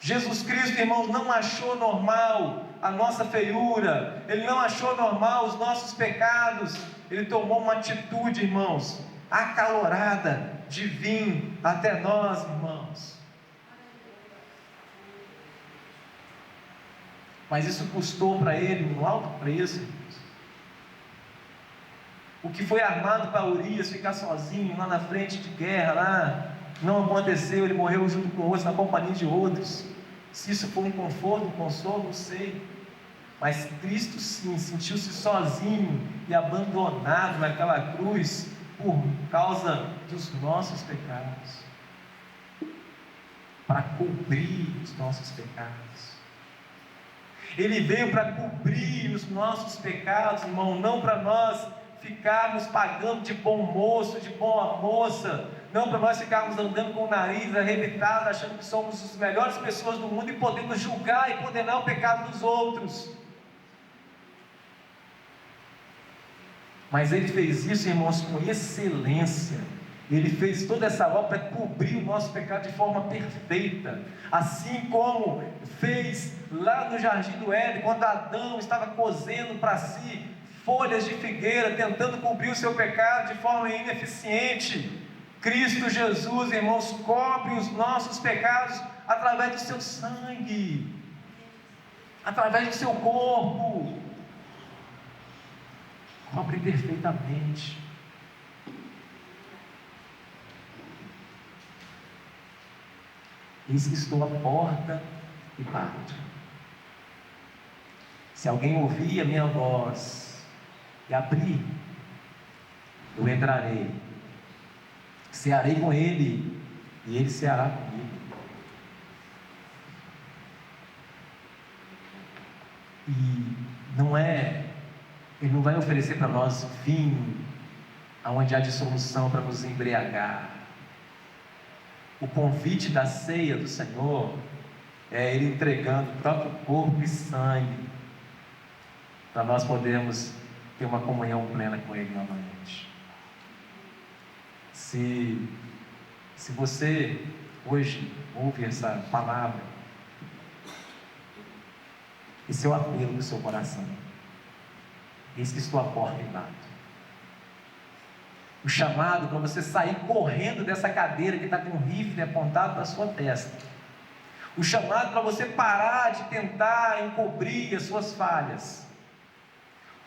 Jesus Cristo, irmãos, não achou normal a nossa feiura, Ele não achou normal os nossos pecados, Ele tomou uma atitude, irmãos, acalorada, de vir até nós, irmãos. Mas isso custou para Ele um alto preço, irmãos. O que foi armado para Urias ficar sozinho lá na frente de guerra, lá, não aconteceu, ele morreu junto com outros, na companhia de outros. Se isso foi um conforto, um consolo, não sei. Mas Cristo sim, sentiu-se sozinho e abandonado naquela cruz, por causa dos nossos pecados, para cobrir os nossos pecados. Ele veio para cobrir os nossos pecados, irmão, não para nós ficarmos pagando de bom moço, de boa moça, não para nós ficarmos andando com o nariz arrebentado, achando que somos as melhores pessoas do mundo e podemos julgar e condenar o pecado dos outros. Mas Ele fez isso, irmãos, com excelência. Ele fez toda essa obra para cobrir o nosso pecado de forma perfeita, assim como fez lá no jardim do Éden, quando Adão estava cozendo para si folhas de figueira, tentando cobrir o seu pecado de forma ineficiente. Cristo Jesus, irmãos, cobre os nossos pecados através do seu sangue, através do seu corpo, cobre perfeitamente. Eis que estou à porta e bato. Se alguém ouvir a minha voz e abrir, eu entrarei, cearei com ele e ele ceará comigo. E ele não vai oferecer para nós vinho aonde há dissolução para nos embriagar. O convite da ceia do Senhor é Ele entregando o próprio corpo e sangue para nós podermos ter uma comunhão plena com Ele novamente. Se você hoje ouve essa palavra, esse é o apelo do seu coração. Eis que estou à porta e bato. O chamado para você sair correndo dessa cadeira que está com um rifle apontado para a sua testa. O chamado para você parar de tentar encobrir as suas falhas.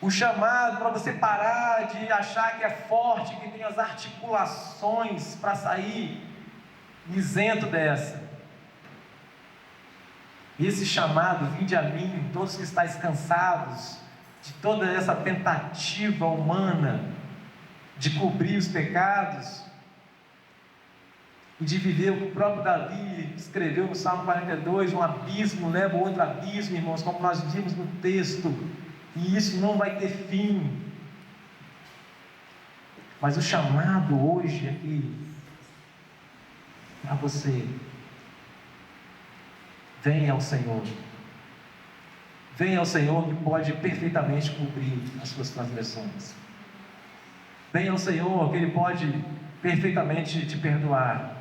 O chamado para você parar de achar que é forte, que tem as articulações para sair isento dessa. Esse chamado, vinde a mim, todos que estáis cansados de toda essa tentativa humana de cobrir os pecados e de viver o que o próprio Davi escreveu no Salmo 42, um abismo leva o outro abismo, irmãos, como nós vimos no texto, e isso não vai ter fim. Mas o chamado hoje aqui para você: venha ao Senhor. Venha ao Senhor, que pode perfeitamente cobrir as suas transgressões. Venha ao Senhor, que Ele pode perfeitamente te perdoar.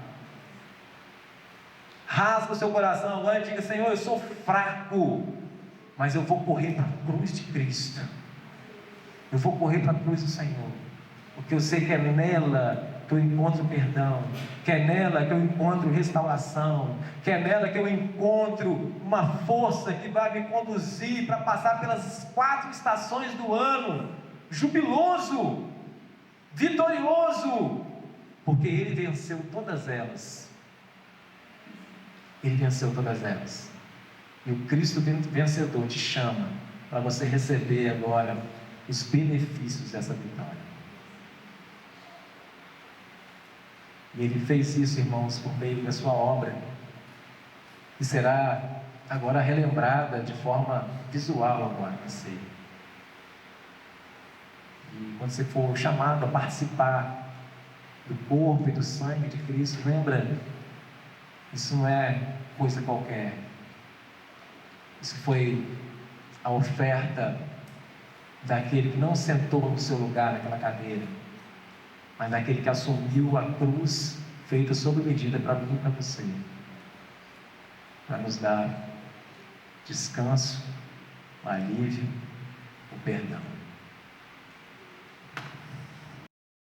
Rasga o seu coração agora e diga: Senhor, eu sou fraco, mas eu vou correr para a cruz de Cristo. Eu vou correr para a cruz do Senhor, porque eu sei que é nela que eu encontro perdão, que é nela que eu encontro restauração, que é nela que eu encontro uma força que vai me conduzir para passar pelas 4 estações do ano, jubiloso, vitorioso, porque Ele venceu todas elas. Ele venceu todas elas. E o Cristo vencedor te chama para você receber agora os benefícios dessa vitória. E Ele fez isso, irmãos, por meio da sua obra, que será agora relembrada de forma visual agora na ceia. E quando você for chamado a participar do corpo e do sangue de Cristo, lembra, isso não é coisa qualquer. Isso foi a oferta daquele que não sentou no seu lugar naquela cadeira, mas daquele que assumiu a cruz feita sob medida para mim e para você, para nos dar descanso, o alívio, o perdão.